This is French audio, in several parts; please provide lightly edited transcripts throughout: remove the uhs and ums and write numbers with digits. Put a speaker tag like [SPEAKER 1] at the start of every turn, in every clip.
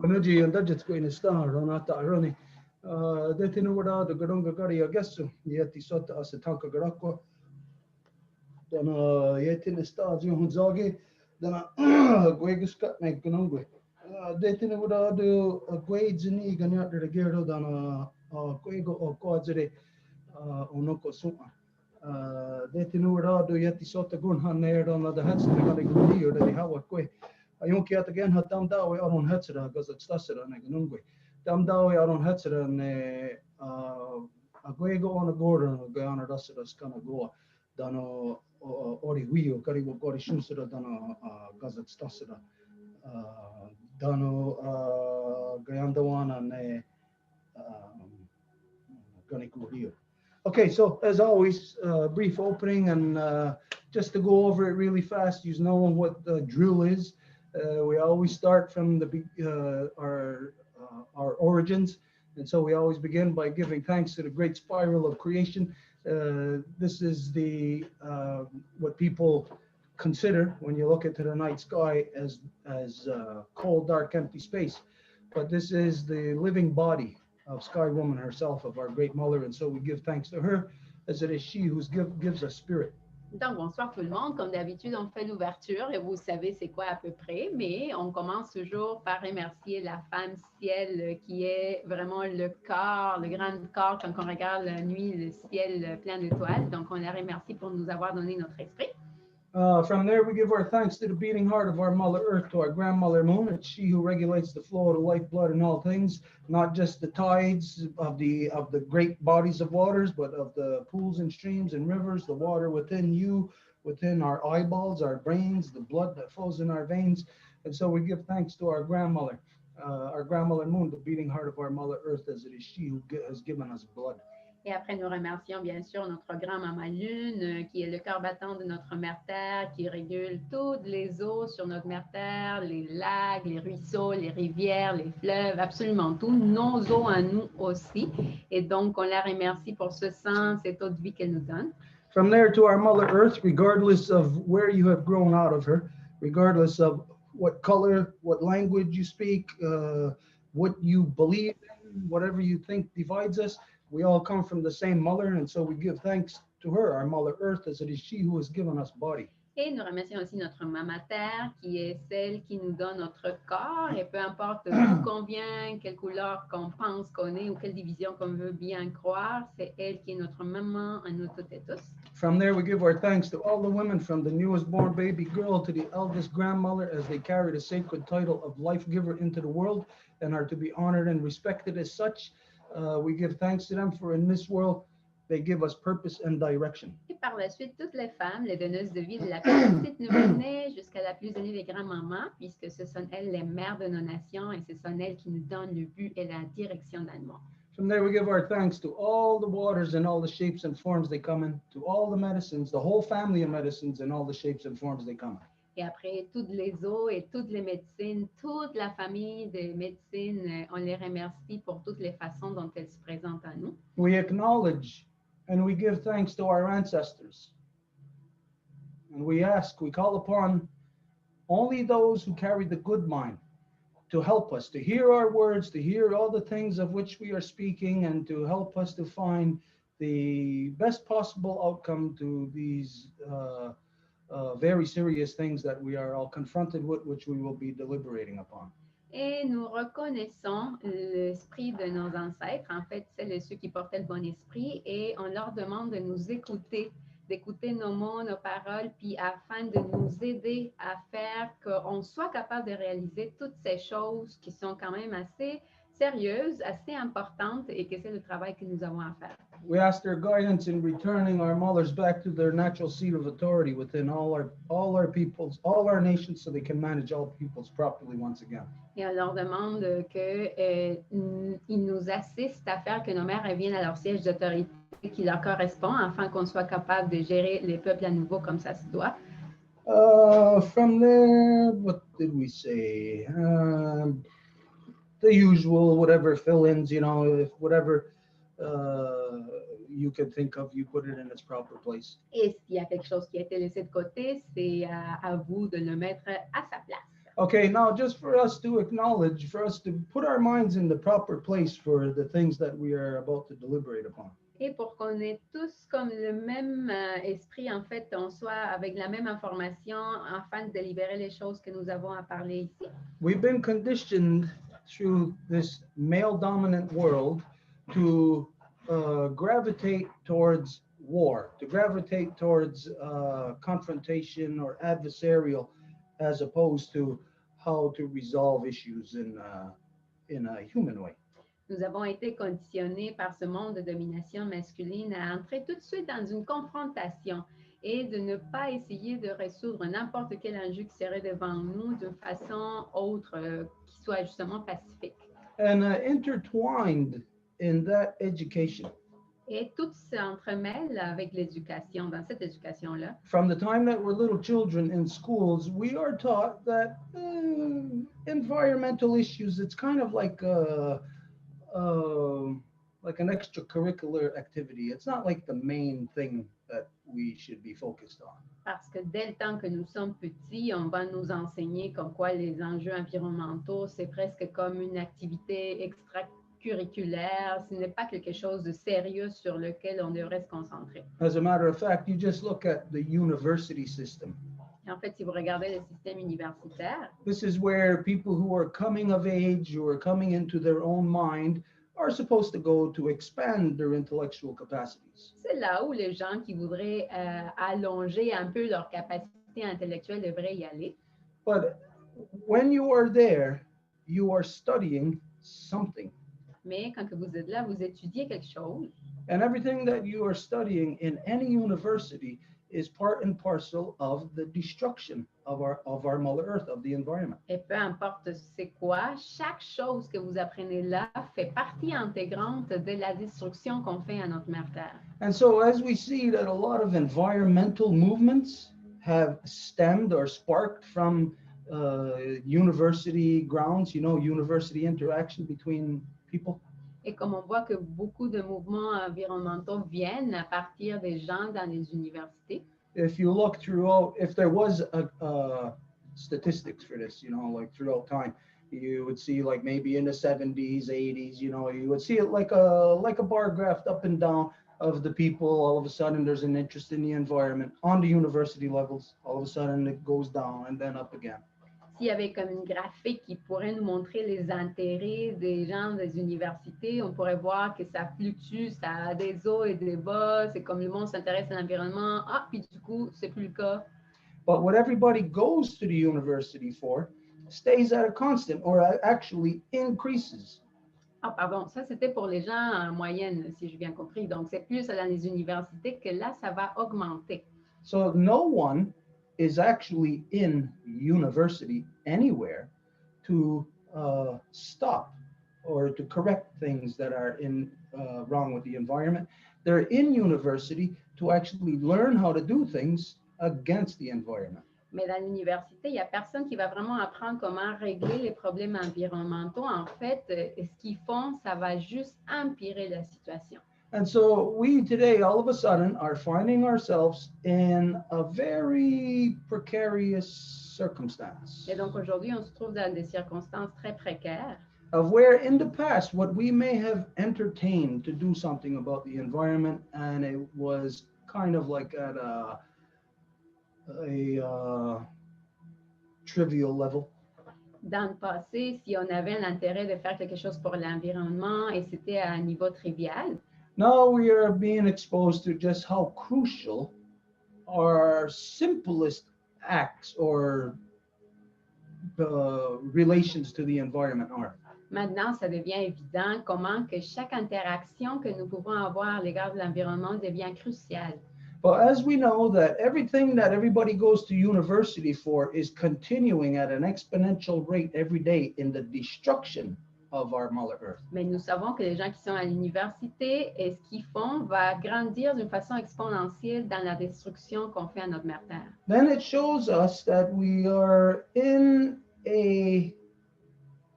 [SPEAKER 1] Energy and budget ko in star on ata roni de tinu wada de gadonga gari agesso yeti sota as tanka garako dan yeti star ju hunzagi dan gwegus kat me gunungwe de tinu wada de gwades ni ganya de gero dan gwego o kwajere onoko suma de tinu wada de yeti sota gun han ner dan de hats de gari gudi or de hawa kwe Ayonki at again hat dam dawe aron hetsera gaz at stasera ne gnungwe. Dam dawe aron hetsera ne a gwego on a gordon go on a dasera skana goa dano ori wio kari go gori shusera dano gaz at stasera dano gayandawana ne gani kurio. Okay, so as always, brief opening and just to go over it really fast, you know what the drill is. We always start from our origins, and so we always begin by giving thanks to the great spiral of creation. This is the what people consider when you look into the night sky as cold, dark, empty space, but this is the living body of Sky Woman herself, of our great mother, and so we give thanks to her, as it is she who gives us spirit.
[SPEAKER 2] Donc, bonsoir tout le monde. Comme d'habitude, on fait l'ouverture et vous savez c'est quoi à peu près, mais on commence toujours par remercier la femme ciel qui est vraiment le corps, le grand corps quand on regarde la nuit, le ciel plein d'étoiles. Donc, on la remercie pour nous avoir donné notre esprit.
[SPEAKER 1] From there, we give our thanks to the beating heart of our Mother Earth, to our grandmother Moon. It's she who regulates the flow of the lifeblood in all things, not just the tides of the great bodies of waters, but of the pools and streams and rivers, the water within you, within our eyeballs, our brains, the blood that flows in our veins. And so we give thanks to our grandmother Moon, the beating heart of our Mother Earth, as it is she who has given us blood.
[SPEAKER 2] Et après, nous remercions bien sûr notre grand-maman Lune, qui est le cœur battant de notre mère Terre, qui régule toutes les eaux sur notre mère Terre, les lacs, les ruisseaux, les rivières, les fleuves, absolument tout, nos eaux à nous aussi. Et donc, on la remercie pour ce sang, cette eau de vie qu'elle nous donne.
[SPEAKER 1] From there to our Mother Earth, regardless of where you have grown out of her, regardless of what color, what language you speak, what you believe in, whatever you think divides us, we all come from the same mother, and so we give thanks to her, our Mother Earth, as it is she who has given us body.
[SPEAKER 2] Et nous remercions aussi notre maman Terre, qui est celle qui nous donne notre corps, et peu importe d'où qu'on vient, quelle couleur qu'on pense qu'on est, ou quelle division qu'on veut bien croire, c'est elle qui est notre maman à nous toutes et tous.
[SPEAKER 1] From there, we give our thanks to all the women, from the newest born baby girl to the eldest grandmother, as they carry the sacred title of life giver into the world and are to be honored and respected as such. We give thanks to them, for in this world they give us purpose and direction.
[SPEAKER 2] Et par la suite, toutes les femmes, les donneuses de vie, de la plus petite nouvelle-née jusqu'à la plus aînée des grands-mamans, puisque ce sont elles les mères de nos nations et ce sont elles qui nous donnent le but et la direction dans le monde.
[SPEAKER 1] From there, we give our thanks to all the waters and all the shapes and forms they come in, to all the medicines, the whole family of medicines and all the shapes and forms they come in.
[SPEAKER 2] Et après, toutes les eaux et toutes les médecines, toute la famille de médecines, on les remercie pour toutes les façons dont elles se présentent à nous.
[SPEAKER 1] We acknowledge and we give thanks to our ancestors. And we call upon only those who carry the good mind to help us, to hear our words, to hear all the things of which we are speaking, and to help us to find the best possible outcome to these very serious things that we are all confronted with, which we will be deliberating upon.
[SPEAKER 2] Et nous reconnaissons l'esprit de nos ancêtres, en fait, celles et ceux qui portaient le bon esprit, et on leur demande de nous écouter, d'écouter nos mots, nos paroles, puis afin de nous aider à faire qu'on soit capable de réaliser toutes ces choses qui sont quand même assez sérieuses, assez importantes, et que c'est le travail que nous avons à faire.
[SPEAKER 1] We ask their guidance in returning our mothers back to their natural seat of authority within all our peoples, all our nations, so they can manage all peoples properly once again.
[SPEAKER 2] Et on leur demande qu'ils nous assistent à faire que nos mères reviennent à leur siège d'autorité qui leur correspond, afin qu'on soit capable de gérer les peuples à nouveau comme ça se doit.
[SPEAKER 1] From there, what did we say? The usual, whatever fill-ins, if whatever you can think of, you put it in its proper place.
[SPEAKER 2] Et s'il y a quelque chose qui a été laissé de côté, c'est à vous de le mettre à sa place.
[SPEAKER 1] Okay, now just for us to acknowledge, for us to put our minds in the proper place for the things that we are about to deliberate upon.
[SPEAKER 2] Et pour qu'on ait tous comme le même esprit, en fait, on soit avec la même information afin de délibérer les choses que nous avons à parler ici.
[SPEAKER 1] We've been conditioned through this male-dominant world to gravitate towards war, to gravitate towards confrontation or adversarial, as opposed to how to resolve issues in a human way.
[SPEAKER 2] Nous avons été conditionnés par ce monde de domination masculine à entrer tout de suite dans une confrontation et de ne pas essayer de résoudre n'importe quel enjeu qui serait devant nous d'une façon autre, qui soit justement pacifique.
[SPEAKER 1] And intertwined in that education,
[SPEAKER 2] Et tout s'entremêle avec l'éducation, dans cette éducation-là.
[SPEAKER 1] from the time that we're little children in schools, we are taught that environmental issues, it's kind of like an extracurricular activity. It's not like the main thing that we should be focused on.
[SPEAKER 2] Parce que dès le temps que nous sommes petits, on va nous enseigner comme quoi les enjeux environnementaux, c'est presque comme une activité extracurriculaire. Ce n'est pas quelque chose de sérieux sur lequel on devrait se concentrer.
[SPEAKER 1] As a matter of fact, you just look at the university system.
[SPEAKER 2] Et en fait, si vous regardez le système universitaire,
[SPEAKER 1] This is where people who are coming of age, who are coming into their own mind, are supposed to go to expand their intellectual capacities.
[SPEAKER 2] c'est là où les gens qui voudraient allonger un peu leur capacité intellectuelle devraient y aller.
[SPEAKER 1] But when you are there, you are studying something.
[SPEAKER 2] Mais quand que vous êtes là, vous étudiez quelque chose.
[SPEAKER 1] And everything that you are studying in any university is part and parcel of the destruction of our Mother Earth, of the environment.
[SPEAKER 2] Et peu importe c'est quoi, chaque chose que vous apprenez là fait partie intégrante de la destruction qu'on fait à notre mère Terre.
[SPEAKER 1] And so as we see that a lot of environmental movements have stemmed or sparked from university grounds, university interaction between people.
[SPEAKER 2] Et comme on voit que beaucoup de mouvements environnementaux viennent à partir des gens dans les universités,
[SPEAKER 1] If you look throughout, if there was a statistics for this, like throughout time, you would see like maybe in the 70s, 80s, you would see it like a bar graph up and down of the people. All of a sudden there's an interest in the environment on the university levels. All of a sudden it goes down and then up again.
[SPEAKER 2] s'il y avait comme une graphique qui pourrait nous montrer les intérêts des gens des universités, on pourrait voir que ça fluctue, ça a des hauts et des bas, c'est comme le monde s'intéresse à l'environnement, puis du coup, c'est plus le cas.
[SPEAKER 1] But what everybody goes to the university for stays at a constant or actually increases.
[SPEAKER 2] Pardon, ça c'était pour les gens en moyenne, si j'ai bien compris. Donc, c'est plus dans les universités que là, ça va augmenter.
[SPEAKER 1] So no one is actually in university anywhere to stop or to correct things that are wrong with the environment. They're in university to actually learn how to do things against the environment.
[SPEAKER 2] Mais dans l'université, il n'y a personne qui va vraiment apprendre comment régler les problèmes environnementaux. En fait, ce qu'ils font, ça va juste empirer la situation.
[SPEAKER 1] And so we today, all of a sudden, are finding ourselves in a very precarious circumstance.
[SPEAKER 2] Et donc aujourd'hui, on se trouve dans des circonstances très précaires.
[SPEAKER 1] Of where in the past, what we may have entertained to do something about the environment, and it was kind of like at a trivial level.
[SPEAKER 2] Dans le passé, si on avait l'intérêt de faire quelque chose pour l'environnement et c'était à un niveau trivial,
[SPEAKER 1] Now we are being exposed to just how crucial our simplest acts or relations to the environment are.
[SPEAKER 2] maintenant, ça devient évident comment que chaque interaction que nous pouvons avoir à l'égard de l'environnement devient cruciale.
[SPEAKER 1] But as we know that everything that everybody goes to university for is continuing at an exponential rate every day in the destruction of our Mother Earth.
[SPEAKER 2] Mais nous savons que les gens qui sont à l'université et ce qu'ils font va grandir d'une façon exponentielle dans la destruction qu'on fait à notre mère Terre.
[SPEAKER 1] Then it shows us that we are in a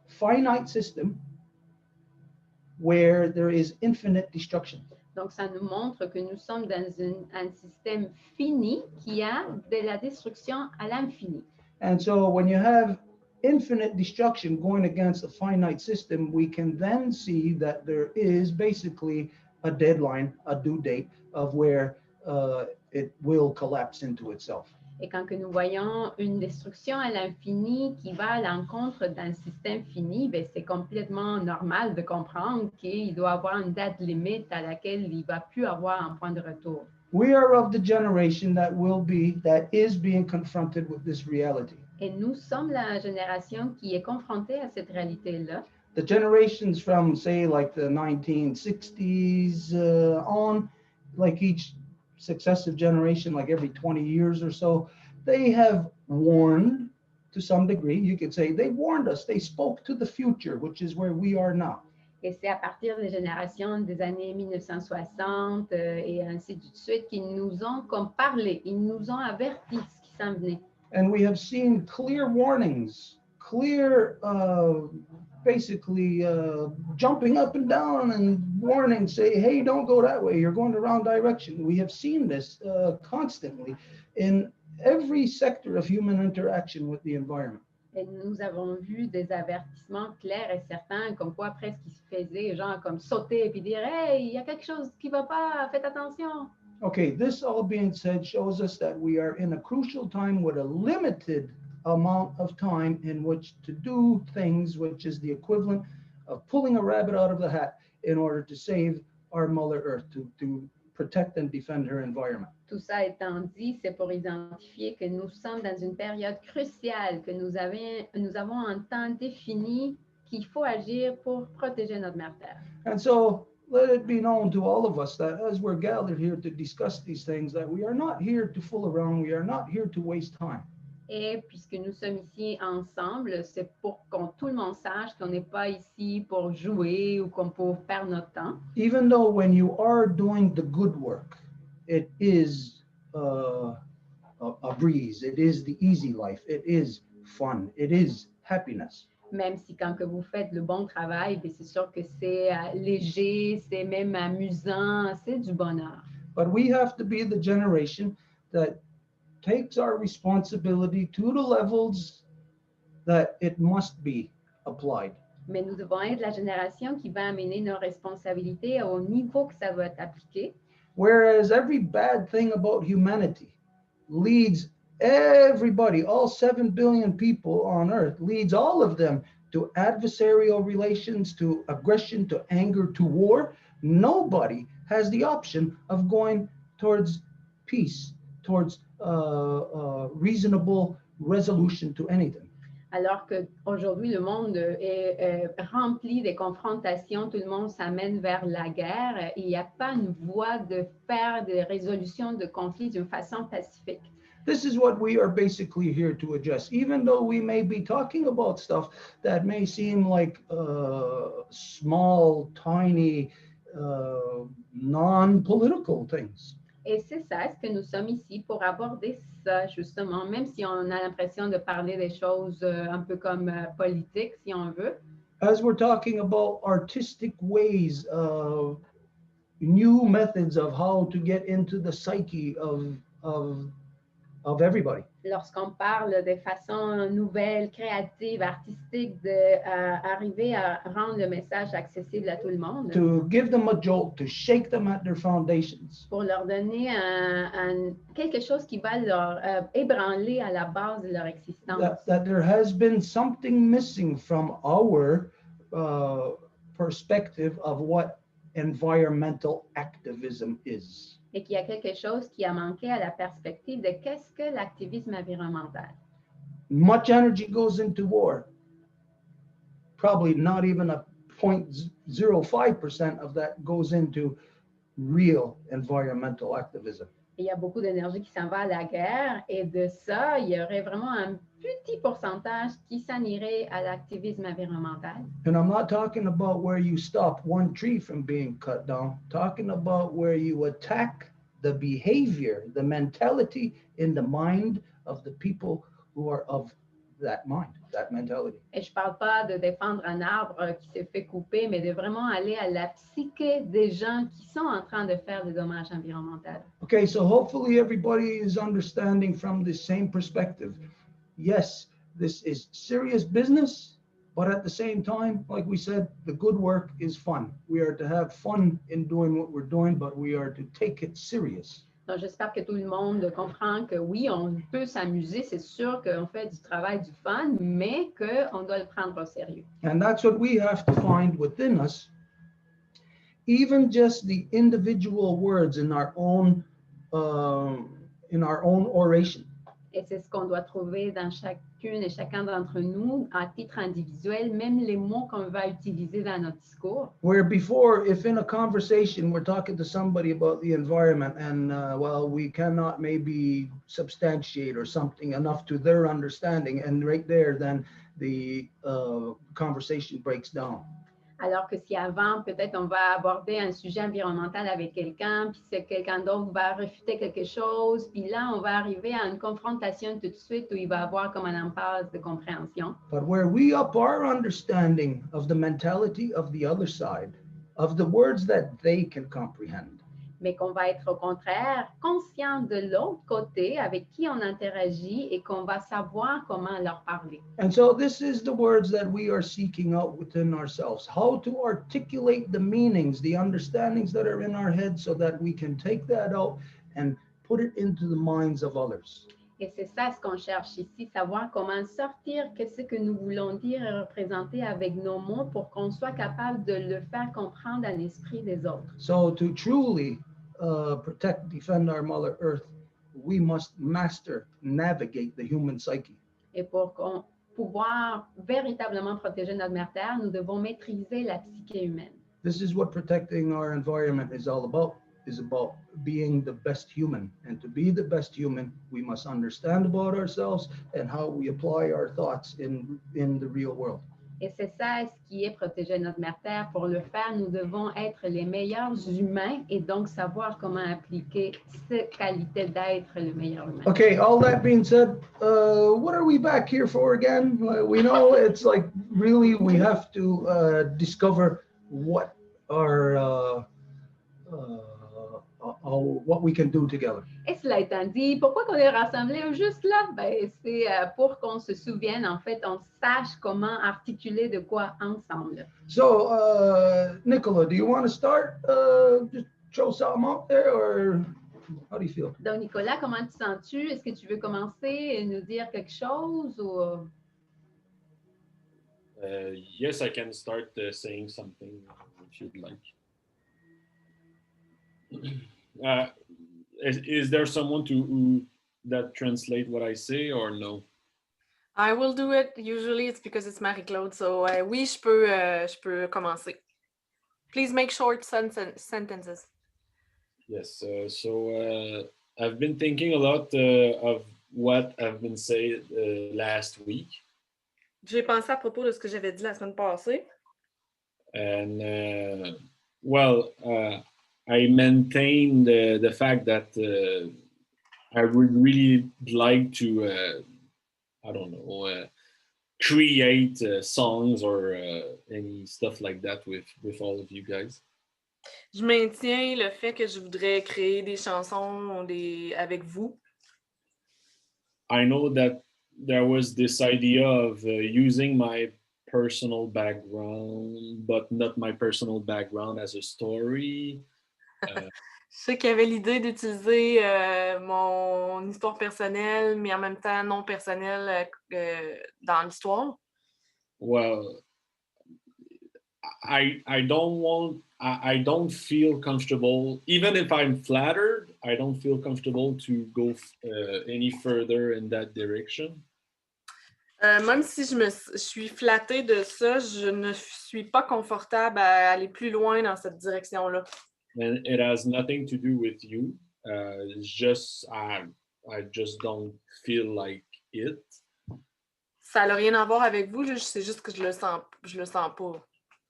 [SPEAKER 1] finite system where there is infinite destruction.
[SPEAKER 2] Donc, ça nous montre que nous sommes dans un système fini qui a de la destruction à l'infini.
[SPEAKER 1] And so when you have infinite destruction going against a finite system, we can then see that there is basically a deadline, a due date of where it will collapse into itself.
[SPEAKER 2] Et quand que nous voyons une destruction à l'infini qui va à l'encontre d'un système fini, ben c'est complètement normal de comprendre qu'il doit avoir une date limite à laquelle il ne va plus avoir un point de retour.
[SPEAKER 1] We are of the generation that is being confronted with this reality.
[SPEAKER 2] Et nous sommes la génération qui est confrontée à cette réalité-là.
[SPEAKER 1] The generations from, say, like the 1960s on, like each successive generation, like every 20 years or so, they have warned to some degree. You could say they warned us. They spoke to the future, which is where we are now.
[SPEAKER 2] Et c'est à partir des générations des années 1960 et ainsi de suite qu'ils nous ont comme parlé, ils nous ont averti ce qui s'en venait.
[SPEAKER 1] And we have seen clear warnings, clear, basically jumping up and down and warning, say, hey, don't go that way. You're going the wrong direction. We have seen this constantly in every sector of human interaction with the environment.
[SPEAKER 2] Et nous avons vu des avertissements clairs et certains, comme quoi presque ils se faisaient, genre comme sauter et puis dire, hey, il y a quelque chose qui ne va pas, faites attention.
[SPEAKER 1] Okay, this all being said shows us that we are in a crucial time with a limited amount of time in which to do things, which is the equivalent of pulling a rabbit out of the hat in order to save our Mother Earth, to protect and defend her environment.
[SPEAKER 2] Tout ça étant dit, c'est pour identifier que nous sommes dans une période cruciale, que nous avons un temps défini qu'il faut agir pour protéger notre mère Terre.
[SPEAKER 1] And so let it be known to all of us that as we're gathered here to discuss these things, that we are not here to fool around, we are not here to waste time.
[SPEAKER 2] Et puisque nous sommes ici ensemble, c'est pour que tout le monde sache qu'on n'est pas ici pour jouer ou comme pour perdre notre temps.
[SPEAKER 1] Even though when you are doing the good work, it is a breeze, it is the easy life, it is fun, it is happiness.
[SPEAKER 2] Même si quand que vous faites le bon travail, bien, c'est sûr que c'est léger, c'est même amusant, c'est du bonheur.
[SPEAKER 1] But we have to be the generation that takes our responsibility to the levels that it must be applied.
[SPEAKER 2] Mais nous devons être la génération qui va amener nos responsabilités au niveau que ça va être appliqué.
[SPEAKER 1] Whereas every bad thing about humanity leads everybody, all 7 billion people on earth, leads all of them to adversarial relations, to aggression, to anger, to war. Nobody has the option of going towards peace, towards reasonable resolution to anything.
[SPEAKER 2] Alors qu'aujourd'hui, le monde est rempli de confrontations, tout le monde s'amène vers la guerre et il n'y a pas une voie de faire des résolutions de conflits d'une façon pacifique.
[SPEAKER 1] This is what we are basically here to address, even though we may be talking about stuff that may seem like small, tiny, non-political things.
[SPEAKER 2] Et c'est ça, ce que nous sommes ici pour aborder ça, justement, même si on a l'impression de parler des choses un peu comme politiques, si on veut.
[SPEAKER 1] As we're talking about artistic ways, new methods of how to get into the psyche of everybody.
[SPEAKER 2] Lorsqu'on parle de façons nouvelles, créatives, artistiques, d'arriver à rendre le message accessible à tout le monde.
[SPEAKER 1] To give them a jolt, to shake them at their foundations.
[SPEAKER 2] Pour leur donner quelque chose qui va leur ébranler à la base de leur existence.
[SPEAKER 1] That there has been something missing from our perspective of what environmental activism is.
[SPEAKER 2] Et qu'il y a quelque chose qui a manqué à la perspective de qu'est-ce que l'activisme environnemental.
[SPEAKER 1] Much energy goes into war. Probably not even a 0.05% of that goes into real environmental activism.
[SPEAKER 2] Et il y a beaucoup d'énergie qui s'en va à la guerre et de ça, il y aurait vraiment un petit pourcentage qui s'en irait à l'activisme environnemental.
[SPEAKER 1] And I'm not talking about where you stop one tree from being cut down, talking about where you attack the behavior, the mentality in the mind of the people who are of that mind, that mentality.
[SPEAKER 2] Et je parle pas de défendre un arbre qui se fait couper, mais de vraiment aller à la psyché des gens qui sont en train de faire des dommages environnementaux.
[SPEAKER 1] Okay, so hopefully everybody is understanding from the same perspective. Yes, this is serious business, but at the same time, like we said, the good work is fun. We are to have fun in doing what we're doing, but we are to take it serious.
[SPEAKER 2] Donc, j'espère que tout le monde comprend que oui, on peut s'amuser, c'est sûr qu'on fait du travail, du fun, mais qu'on doit le prendre au sérieux.
[SPEAKER 1] And that's what we have to find within us. Even just the individual words in our own oration.
[SPEAKER 2] Et c'est ce qu'on doit trouver dans chacune et chacun d'entre nous, à titre individuel, même les mots qu'on va utiliser dans notre discours.
[SPEAKER 1] Where before, if in a conversation we're talking to somebody about the environment and, well, we cannot maybe substantiate or something enough to their understanding, and right there, then the conversation breaks down.
[SPEAKER 2] Alors que si avant, peut-être on va aborder un sujet environnemental avec quelqu'un, puis c'est quelqu'un d'autre va refuter quelque chose, puis là, on va arriver à une confrontation tout de suite où il va avoir comme un impasse de compréhension.
[SPEAKER 1] But where we up our understanding of the mentality of the other side, of the words that they can comprehend,
[SPEAKER 2] Mais qu'on va être au contraire conscient de l'autre côté avec qui on interagit et qu'on va savoir comment leur parler.
[SPEAKER 1] and so this is the words that we are seeking out within ourselves, how to articulate the meanings, the understandings that are in our head so that we can take that out and put it into the minds of others.
[SPEAKER 2] Et c'est ça ce qu'on cherche ici, savoir comment sortir qu'est-ce que nous voulons dire et représenter avec nos mots pour qu'on soit capable de le faire comprendre à l'esprit des autres.
[SPEAKER 1] So to truly protect, defend our Mother Earth, we must master, navigate the human psyche.
[SPEAKER 2] Et pour pouvoir véritablement protéger notre mère Terre, nous devons maîtriser la psyché humaine.
[SPEAKER 1] This is what protecting our environment is all about, is about being the best human. And to be the best human, we must understand about ourselves and how we apply our thoughts in the real world.
[SPEAKER 2] Et c'est ça ce qui est protéger notre mère Terre. Pour le faire, nous devons être les meilleurs humains et donc savoir comment appliquer cette qualité d'être le meilleur humain.
[SPEAKER 1] Okay, all that being said, what are we back here for again? We know it's like really we have to discover what our what we can do together.
[SPEAKER 2] Et cela étant dit, pourquoi qu'on est rassemblés juste là? Ben, c'est pour qu'on se souvienne, en fait, on sache comment articuler de quoi ensemble.
[SPEAKER 1] So, Nicola, do you want to start? Just throw something out there, or how do you feel?
[SPEAKER 2] Donc, Nicolas, comment te sens-tu? Est-ce que tu veux commencer et nous dire quelque chose? Ou...
[SPEAKER 3] Yes, I can start saying something if you'd like. Is there someone that translate what I say or no?
[SPEAKER 4] I will do it. Usually it's because it's Marie-Claude. So oui, je peux commencer. Please make short sentences.
[SPEAKER 3] Yes. So I've been thinking a lot of what I've been saying last week.
[SPEAKER 4] J'ai pensé à propos de ce que j'avais dit la semaine passée.
[SPEAKER 3] And well, I maintain the fact that I would really like to, I don't know, create songs or any stuff like that with all of you guys.
[SPEAKER 4] Je maintiens le fait que je voudrais créer des chansons avec vous.
[SPEAKER 3] I know that there was this idea of using my personal background, but not my personal background as a story.
[SPEAKER 4] Je sais qu'il y avait l'idée d'utiliser mon histoire personnelle, mais en même temps non personnelle dans l'histoire.
[SPEAKER 3] Well, I don't feel comfortable, even if I'm flattered, I don't feel comfortable to go any further in that direction.
[SPEAKER 4] Même si je suis flattée de ça, je ne suis pas confortable à aller plus loin dans cette direction-là.
[SPEAKER 3] And it has nothing to do with you. Just I just don't feel like it.
[SPEAKER 4] Ça n'a rien à voir avec vous, c'est juste que je le sens pas.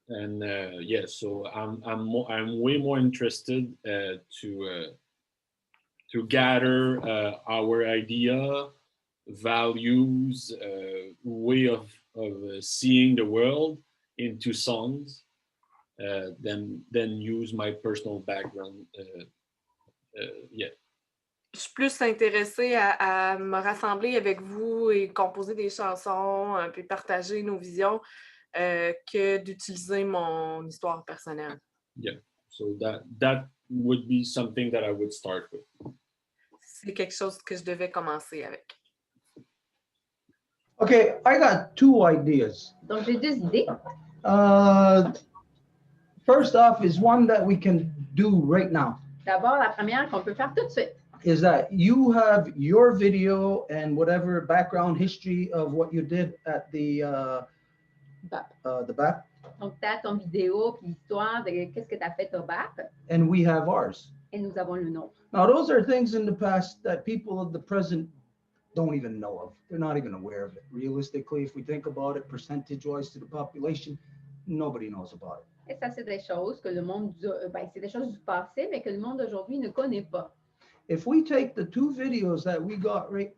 [SPEAKER 3] And yeah, so I'm way more interested to gather our idea, values, way of seeing the world into songs, than use my personal background. Yeah.
[SPEAKER 4] Je suis plus intéressée à me rassembler avec vous et composer des chansons, puis partager nos visions, que d'utiliser mon histoire personnelle.
[SPEAKER 3] Yeah. So that would be something that I would start with.
[SPEAKER 4] C'est quelque chose que je devais commencer avec.
[SPEAKER 1] Okay, I got two ideas.
[SPEAKER 2] Donc, j'ai deux idées.
[SPEAKER 1] First off is one that we can do right now.
[SPEAKER 2] D'abord, la première qu'on peut faire tout de suite.
[SPEAKER 1] Is that you have your video and whatever background history of what you did at the BAP,
[SPEAKER 2] Donc, tu as ton vidéo puis l'histoire de qu'est-ce que tu as fait au BAP
[SPEAKER 1] and we have ours.
[SPEAKER 2] et nous avons le nôtre.
[SPEAKER 1] Now, those are things in the past that people of the present don't even know of. They're not even aware of it. Realistically, if we think about it percentage-wise to the population, nobody knows about it.
[SPEAKER 2] Et ça, c'est des choses que le monde, c'est des choses du passé, mais que le monde d'aujourd'hui ne connaît pas.
[SPEAKER 1] If we take the two videos that we got right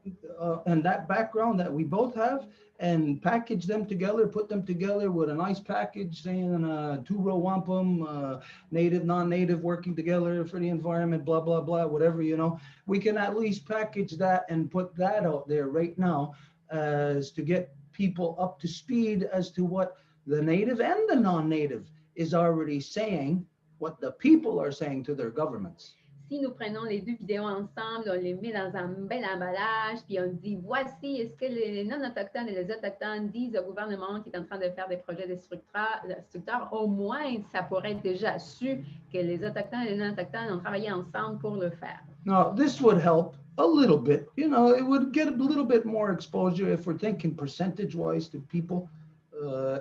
[SPEAKER 1] and that background that we both have and package them together, put them together with a nice package saying two-row wampum, native, non-native working together for the environment, blah, blah, blah, whatever, you know, we can at least package that and put that out there right now as to get people up to speed as to what the native and the non-native is already saying, what the people are saying to their governments.
[SPEAKER 2] Si nous prenons les deux vidéos ensemble, on les met dans un bel emballage, puis on dit, voici ce que les non-autochtones et les autochtones disent au gouvernement qui est en train de faire des projets destructeurs, au moins, ça pourrait être déjà su que les autochtones et les non-autochtones ont travaillé ensemble pour le faire.
[SPEAKER 1] Now, this would help a little bit. You know, it would get a little bit more exposure if we're thinking percentage-wise to people.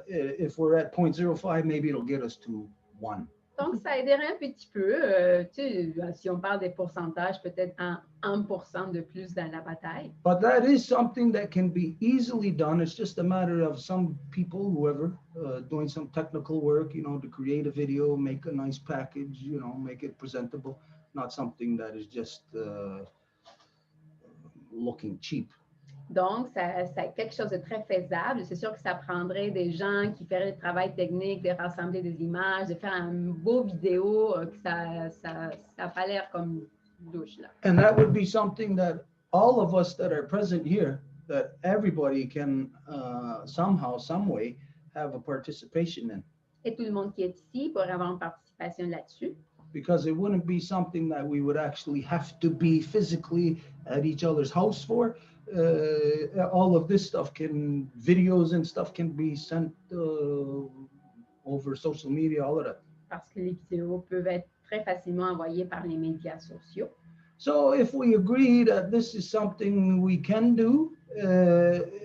[SPEAKER 1] If we're at 0.05, maybe it'll get us to 1.
[SPEAKER 2] Donc, ça aiderait un petit peu. Si on parle des pourcentages, peut-être 1% de plus dans la bataille.
[SPEAKER 1] But that is something that can be easily done. It's just a matter of some people, whoever, doing some technical work, you know, to create a video, make a nice package, you know, make it presentable, not something that is just looking cheap.
[SPEAKER 2] Donc, c'est quelque chose de très faisable. C'est sûr que ça prendrait des gens qui feraient le travail technique, de rassembler des images, de faire un beau vidéo, que ça n'a pas l'air comme douche, là.
[SPEAKER 1] And that would be something that all of us that are present here, that everybody can somehow, some way, have a participation in.
[SPEAKER 2] Et tout le monde qui est ici pourrait avoir une participation là-dessus.
[SPEAKER 1] Because it wouldn't be something that we would actually have to be physically at each other's house for. All of this stuff videos and stuff can be sent over social media, all of that.
[SPEAKER 2] Parce que les vidéos peuvent être très facilement envoyées par les médias sociaux.
[SPEAKER 1] So if we agree that this is something we can do,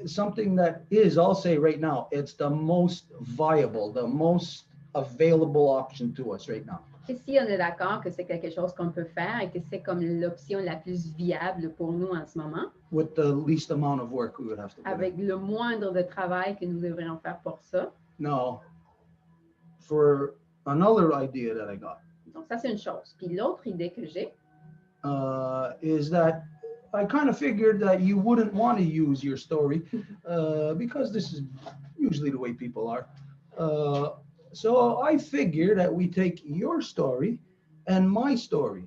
[SPEAKER 1] something that is, I'll say right now, it's the most viable, the most available option to us right now.
[SPEAKER 2] Et si on est d'accord que c'est quelque chose qu'on peut faire et que c'est comme l'option la plus viable pour nous en ce moment,
[SPEAKER 1] with the least amount of work we would have to put
[SPEAKER 2] avec
[SPEAKER 1] in.
[SPEAKER 2] le moindre de travail que nous devrions faire pour ça.
[SPEAKER 1] Now, for another idea that I got,
[SPEAKER 2] Donc ça, c'est une chose. Puis l'autre idée que j'ai,
[SPEAKER 1] is that I kind of figured that you wouldn't want to use your story because this is usually the way people are. So I figure that we take your story and my story,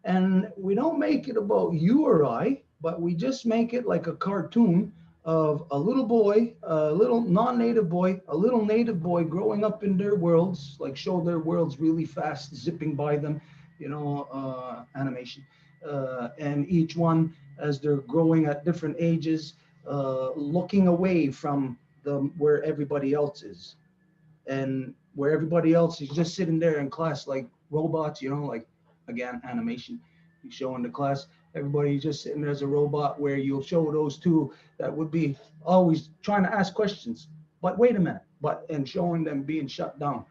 [SPEAKER 1] and we don't make it about you or I, but we just make it like a cartoon of a little boy, a little non-native boy, a little native boy growing up in their worlds, like show their worlds really fast, zipping by them, you know, animation. And each one, as they're growing at different ages, looking away from where everybody else is. And where everybody else is just sitting there in class like robots, you know, like, again, animation. You show in the class, everybody's just sitting there as a robot, where you'll show those two that would be always trying to ask questions. But wait a minute, and showing them being shut down.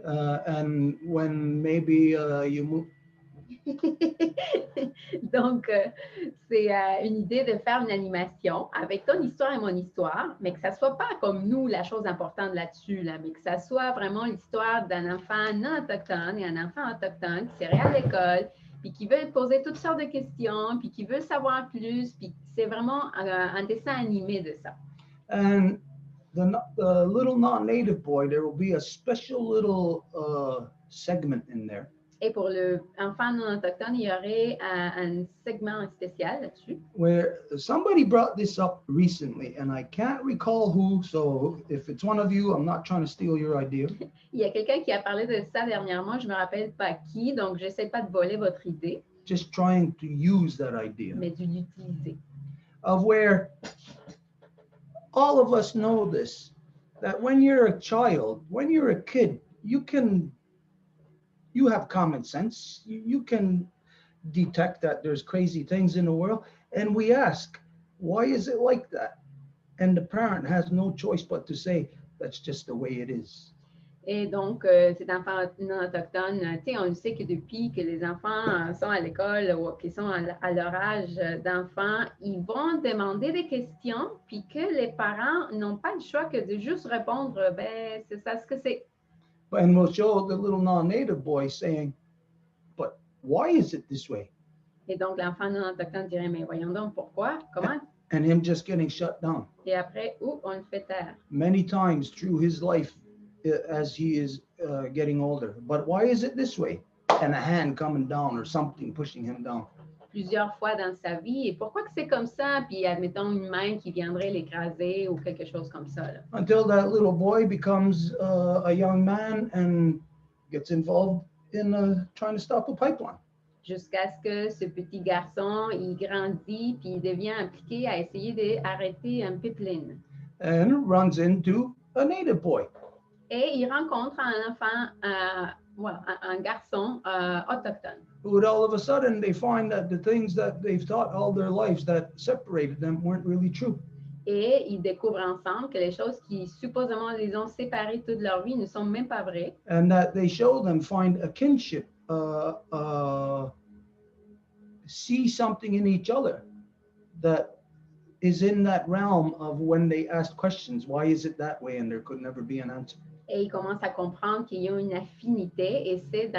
[SPEAKER 1] And when maybe you move.
[SPEAKER 2] Donc, c'est une idée de faire une animation avec ton histoire et mon histoire, mais que ça ne soit pas comme nous la chose importante là-dessus, là, mais que ça soit vraiment l'histoire d'un enfant non autochtone et un enfant autochtone qui serait à l'école, puis qui veulent poser toutes sortes de questions, puis qui veulent savoir plus, puis c'est vraiment un dessin animé de ça.
[SPEAKER 1] And the little non-native boy, there will be a special little segment in there
[SPEAKER 2] Et pour l'enfant non autochtone, il y aurait un segment spécial là-dessus.
[SPEAKER 1] where somebody brought this up recently, and I can't recall who. So if it's one of you, I'm not trying to steal your idea.
[SPEAKER 2] Il y a quelqu'un qui a parlé de ça dernièrement, je ne me rappelle pas qui, donc je n'essaie pas de voler votre idée,
[SPEAKER 1] Just trying to use that idea
[SPEAKER 2] mais de l'utiliser.
[SPEAKER 1] of where all of us know this, that when you're a child, when you're a kid, you have common sense. You can detect that there's crazy things in the world. And we ask, why is it like that? And the parent has no choice but to say, that's just the way it is.
[SPEAKER 2] Et donc, cet enfant non autochtone, tu sais, on le sait que depuis que les enfants sont à l'école ou qu'ils sont à leur âge d'enfant, ils vont demander des questions, puis que les parents n'ont pas le choix que de juste répondre, ben, c'est ça ce que c'est.
[SPEAKER 1] And we'll show the little non-native boy saying, but why is it this way?
[SPEAKER 2] Et donc, l'enfant non autochtone dirait, mais voyons donc, pourquoi? Comment?
[SPEAKER 1] And him just getting shut down.
[SPEAKER 2] Et après, on le fait taire.
[SPEAKER 1] Many times through his life as he is getting older. But why is it this way? And a hand coming down or something pushing him down.
[SPEAKER 2] Plusieurs fois dans sa vie. Et pourquoi que c'est comme ça? Puis, admettons, une main qui viendrait l'écraser ou quelque chose comme ça. Là.
[SPEAKER 1] Until that little boy becomes a young man and gets involved in trying to stop a pipeline.
[SPEAKER 2] Jusqu'à ce que ce petit garçon, il grandit, puis il devient impliqué à essayer d'arrêter un pipeline.
[SPEAKER 1] And runs into a native boy.
[SPEAKER 2] Et il rencontre un enfant, un garçon autochtone.
[SPEAKER 1] Who all of a sudden they find that the things that they've taught all their lives that separated them weren't really true.
[SPEAKER 2] Et ils découvrent ensemble que les choses qui supposément les ont séparés toute leur vie ne sont même pas vraies.
[SPEAKER 1] And that they show them find a kinship, see something in each other that is in that realm of when they ask questions, why is it that way? And there could never be an answer.
[SPEAKER 2] Et ils commencent à comprendre qu'ils ont une affinité. Et c'est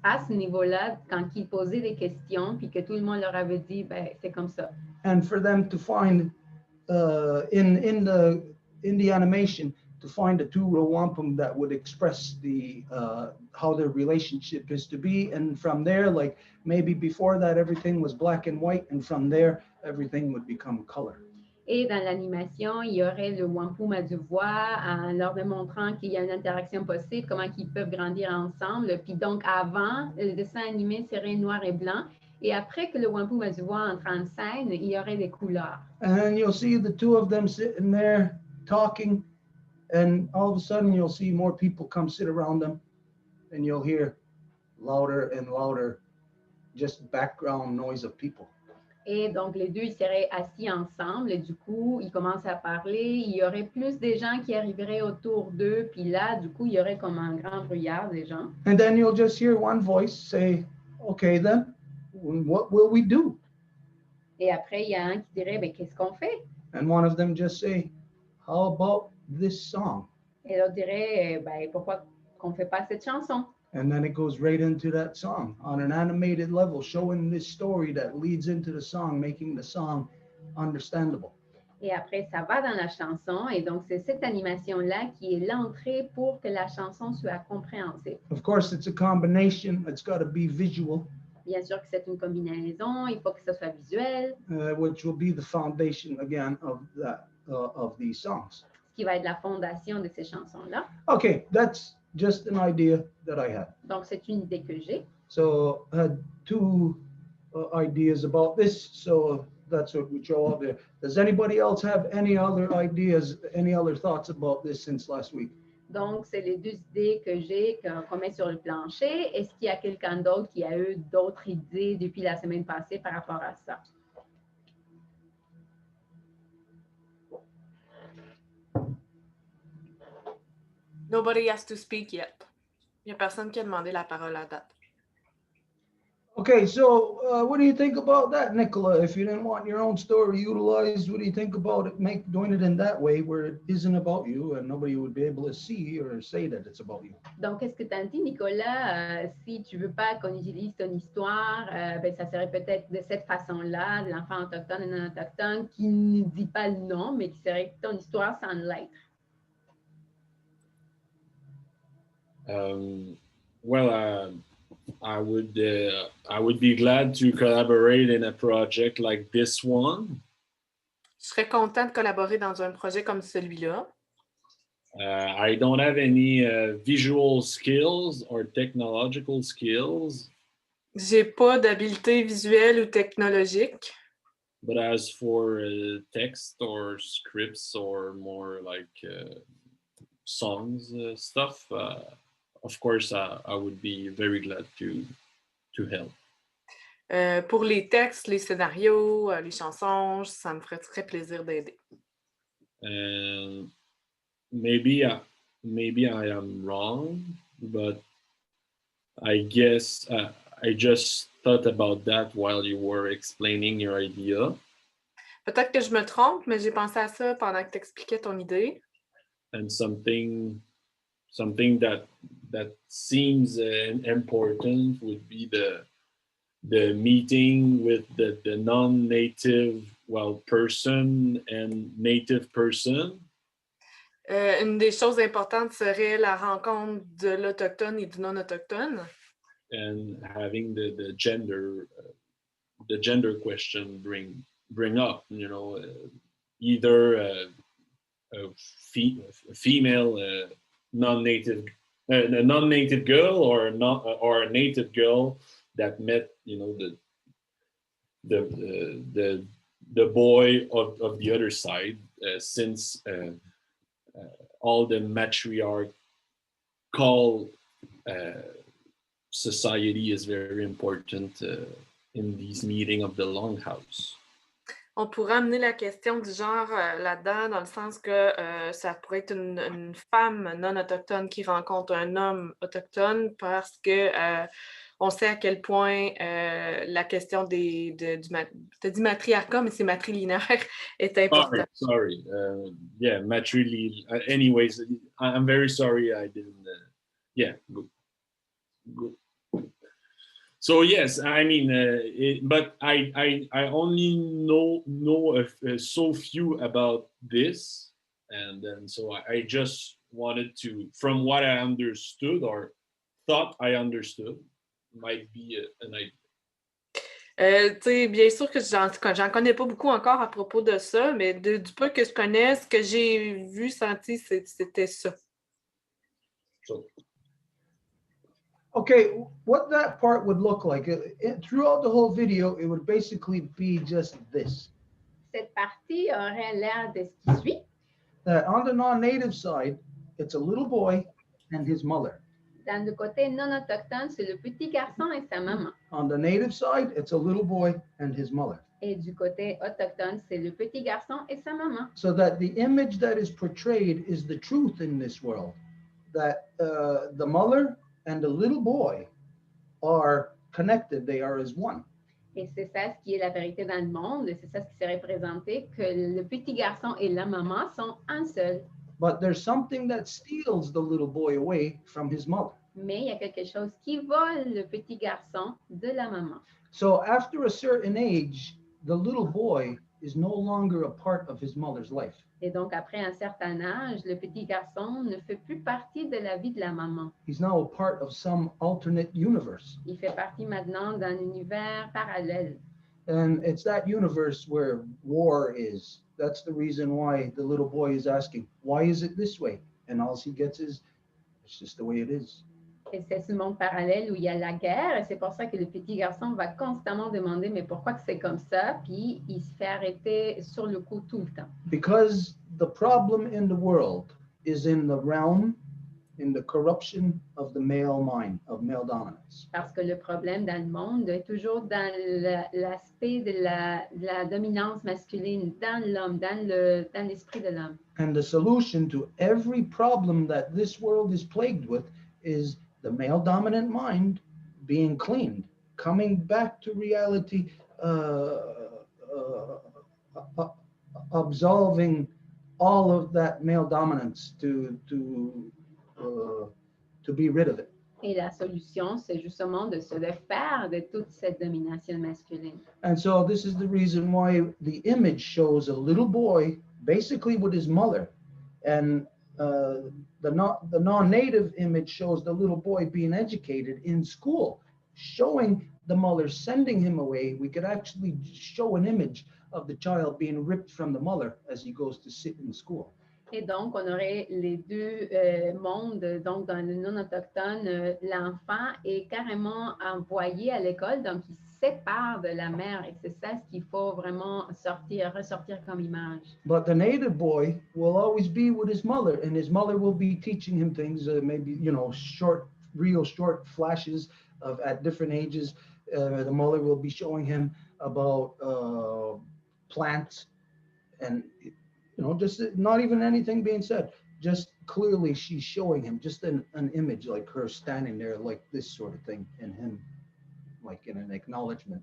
[SPEAKER 2] à ce niveau-là, quand ils posaient des questions, puis que tout le monde leur avait dit, ben, c'est comme ça.
[SPEAKER 1] And for them to find in the animation, to find a two wampum that would express the how their relationship is to be, and from there, like maybe before that everything was black and white, and from there everything would become color.
[SPEAKER 2] Et dans l'animation, il y aurait le wampum à deux voix en leur démontrant qu'il y a une interaction possible, comment ils peuvent grandir ensemble. Puis donc avant, le dessin animé serait noir et blanc. Et après que le wampum à deux voix entre en scène, il y aurait des couleurs.
[SPEAKER 1] And you'll see the two of them sitting there talking. And all of a sudden, you'll see more people come sit around them, and you'll hear louder and louder, just background noise of people.
[SPEAKER 2] Et donc, les deux, ils seraient assis ensemble. Et du coup, ils commencent à parler. Il y aurait plus des gens qui arriveraient autour d'eux. Puis là, du coup, il y aurait comme un grand brouillard des gens.
[SPEAKER 1] And then you'll just hear one voice say, okay, then, what will we do?
[SPEAKER 2] Et après, il y a un qui dirait, ben, qu'est-ce qu'on fait?
[SPEAKER 1] And one of them just say, how about this song?
[SPEAKER 2] Et l'autre dirait, ben, pourquoi qu'on ne fait pas cette chanson?
[SPEAKER 1] And then it goes right into that song on an animated level, showing this story that leads into the song, making the song understandable.
[SPEAKER 2] Et après, ça va dans la chanson. Et donc, c'est cette animation-là qui est l'entrée pour que la chanson soit compréhensible.
[SPEAKER 1] Of course, it's a combination. It's got to be visual.
[SPEAKER 2] Bien sûr que c'est une combinaison. Il faut que ce soit visuel.
[SPEAKER 1] Which will be the foundation again of that of these songs.
[SPEAKER 2] Ce qui va être la fondation de ces chansons-là.
[SPEAKER 1] Okay, that's just an idea that I had.
[SPEAKER 2] Donc, c'est une idée que j'ai.
[SPEAKER 1] So I had two ideas about this. So that's what we throw out there. Does anybody else have any other ideas, any other thoughts about this since last week?
[SPEAKER 2] Donc, c'est les deux idées que j'ai qu'on met sur le plancher. Est-ce qu'il y a quelqu'un d'autre qui a eu d'autres idées depuis la semaine passée par rapport à ça?
[SPEAKER 4] Nobody has to speak yet. Il n'y a personne qui a demandé la parole à date.
[SPEAKER 1] Okay, so what do you think about that, Nicola? If you didn't want your own story utilized, what do you think about it, doing it in that way where it isn't about you and nobody would be able to see or say that it's about you?
[SPEAKER 2] Donc, qu'est-ce que tu as dit, Nicolas? Si tu veux pas qu'on utilise ton histoire, ben, ça serait peut-être de cette façon-là, de l'enfant autochtone et non autochtone, qui ne dit pas le nom, mais qui serait ton histoire sans l'être.
[SPEAKER 3] Well, I would be glad to collaborate in a project like this one.
[SPEAKER 4] Je serais content de collaborer dans un projet comme celui-là.
[SPEAKER 3] I don't have any visual skills or technological skills.
[SPEAKER 4] J'ai pas d'habileté visuelle ou technologique.
[SPEAKER 3] But as for text or scripts or more like songs stuff, of course, I would be very glad to help.
[SPEAKER 4] Pour les textes, les scénarios, les chansons, ça me ferait très plaisir d'aider.
[SPEAKER 3] And maybe I am wrong, but I guess I just thought about that while you were explaining your idea.
[SPEAKER 4] Peut-être que je me trompe, mais j'ai pensé à ça pendant que tu expliquais ton idée.
[SPEAKER 3] And something that seems important would be the meeting with the non-native person and native person.
[SPEAKER 4] Une des choses importantes serait la rencontre de l'autochtone et du non-autochtone.
[SPEAKER 3] And having the gender question bring up, you know, either a female non-native a non-native girl or a native girl that met, you know, the boy of the other side, since all the matriarchal society is very important in these meetings of the Longhouse.
[SPEAKER 4] On pourrait amener la question du genre là-dedans, dans le sens que ça pourrait être une femme non autochtone qui rencontre un homme autochtone, parce que on sait à quel point la question tu as dit matriarcat, mais c'est matrilinéaire, est importante.
[SPEAKER 3] Sorry. Yeah, matrilineal. Anyways, I'm very sorry I didn't. Yeah, good. So yes, I mean, but I only know so few about this, and then so I just wanted to, from what I understood or thought I understood, might be an idea.
[SPEAKER 4] Bien sûr que j'en connais pas beaucoup encore à propos de ça, mais du peu que je connais, ce que j'ai vu, senti, c'était ça.
[SPEAKER 3] So.
[SPEAKER 1] Okay, what that part would look like, throughout the whole video, it would basically be just this.
[SPEAKER 2] Cette partie aurait l'air de ce qui suit.
[SPEAKER 1] On the non-native side, it's a little boy and his mother.
[SPEAKER 2] Dans le côté non autochtone, c'est le petit garçon et sa maman.
[SPEAKER 1] On the native side, it's a little boy and his mother.
[SPEAKER 2] Et du côté autochtone, c'est le petit garçon et sa maman.
[SPEAKER 1] So that the image that is portrayed is the truth in this world, that the mother and the little boy are connected, they are as one.
[SPEAKER 2] Et c'est ça ce qui est la vérité dans le monde, et c'est ça ce qui serait présenté, que le petit garçon et la maman sont un seul.
[SPEAKER 1] But there's something that steals the little boy away from his mother.
[SPEAKER 2] Mais il y a quelque chose qui vole le petit garçon de la maman.
[SPEAKER 1] So after a certain age, the little boy is no longer a part of his mother's life.
[SPEAKER 2] Et donc, après un certain âge, le petit garçon ne fait plus partie de la vie de la maman.
[SPEAKER 1] He's now a part of some alternate universe.
[SPEAKER 2] Il fait partie maintenant d'un univers parallèle.
[SPEAKER 1] And it's that universe where war is. That's the reason why the little boy is asking, why is it this way? And all he gets is, it's just the way it is.
[SPEAKER 2] Et c'est ce monde parallèle où il y a la guerre, et c'est pour ça que le petit garçon va constamment demander mais pourquoi que c'est comme ça, puis il se fait arrêter sur le coup tout le temps.
[SPEAKER 1] Because the problem in the world is in the realm, in the corruption of the male mind, of male dominance.
[SPEAKER 2] Parce que le problème dans le monde est toujours dans l'aspect de la dominance masculine, dans l'homme, dans l'esprit de l'homme.
[SPEAKER 1] And the solution to every problem that this world is plagued with is the male dominant mind being cleaned coming back to reality, absolving all of that male dominance to be rid of it.
[SPEAKER 2] Et la solution, c'est justement de se défaire de toute cette domination masculine.
[SPEAKER 1] And so this is the reason why the image shows a little boy basically with his mother, and the non-native image shows the little boy being educated in school, showing the mother sending him away. We could actually show an image of the child being ripped from the mother as he goes to sit in school.
[SPEAKER 2] Et donc, on aurait les deux mondes. Donc, dans le non-autochtone, l'enfant est carrément envoyé à l'école, donc il se sépare de la mère. Et c'est ça ce qu'il faut vraiment ressortir comme image.
[SPEAKER 1] But the native boy will always be with his mother, and his mother will be teaching him things, maybe, real short flashes of at different ages. The mother will be showing him about plants, and just not even anything being said, just clearly she's showing him just an image, like her standing there like this sort of thing, and him like in an acknowledgement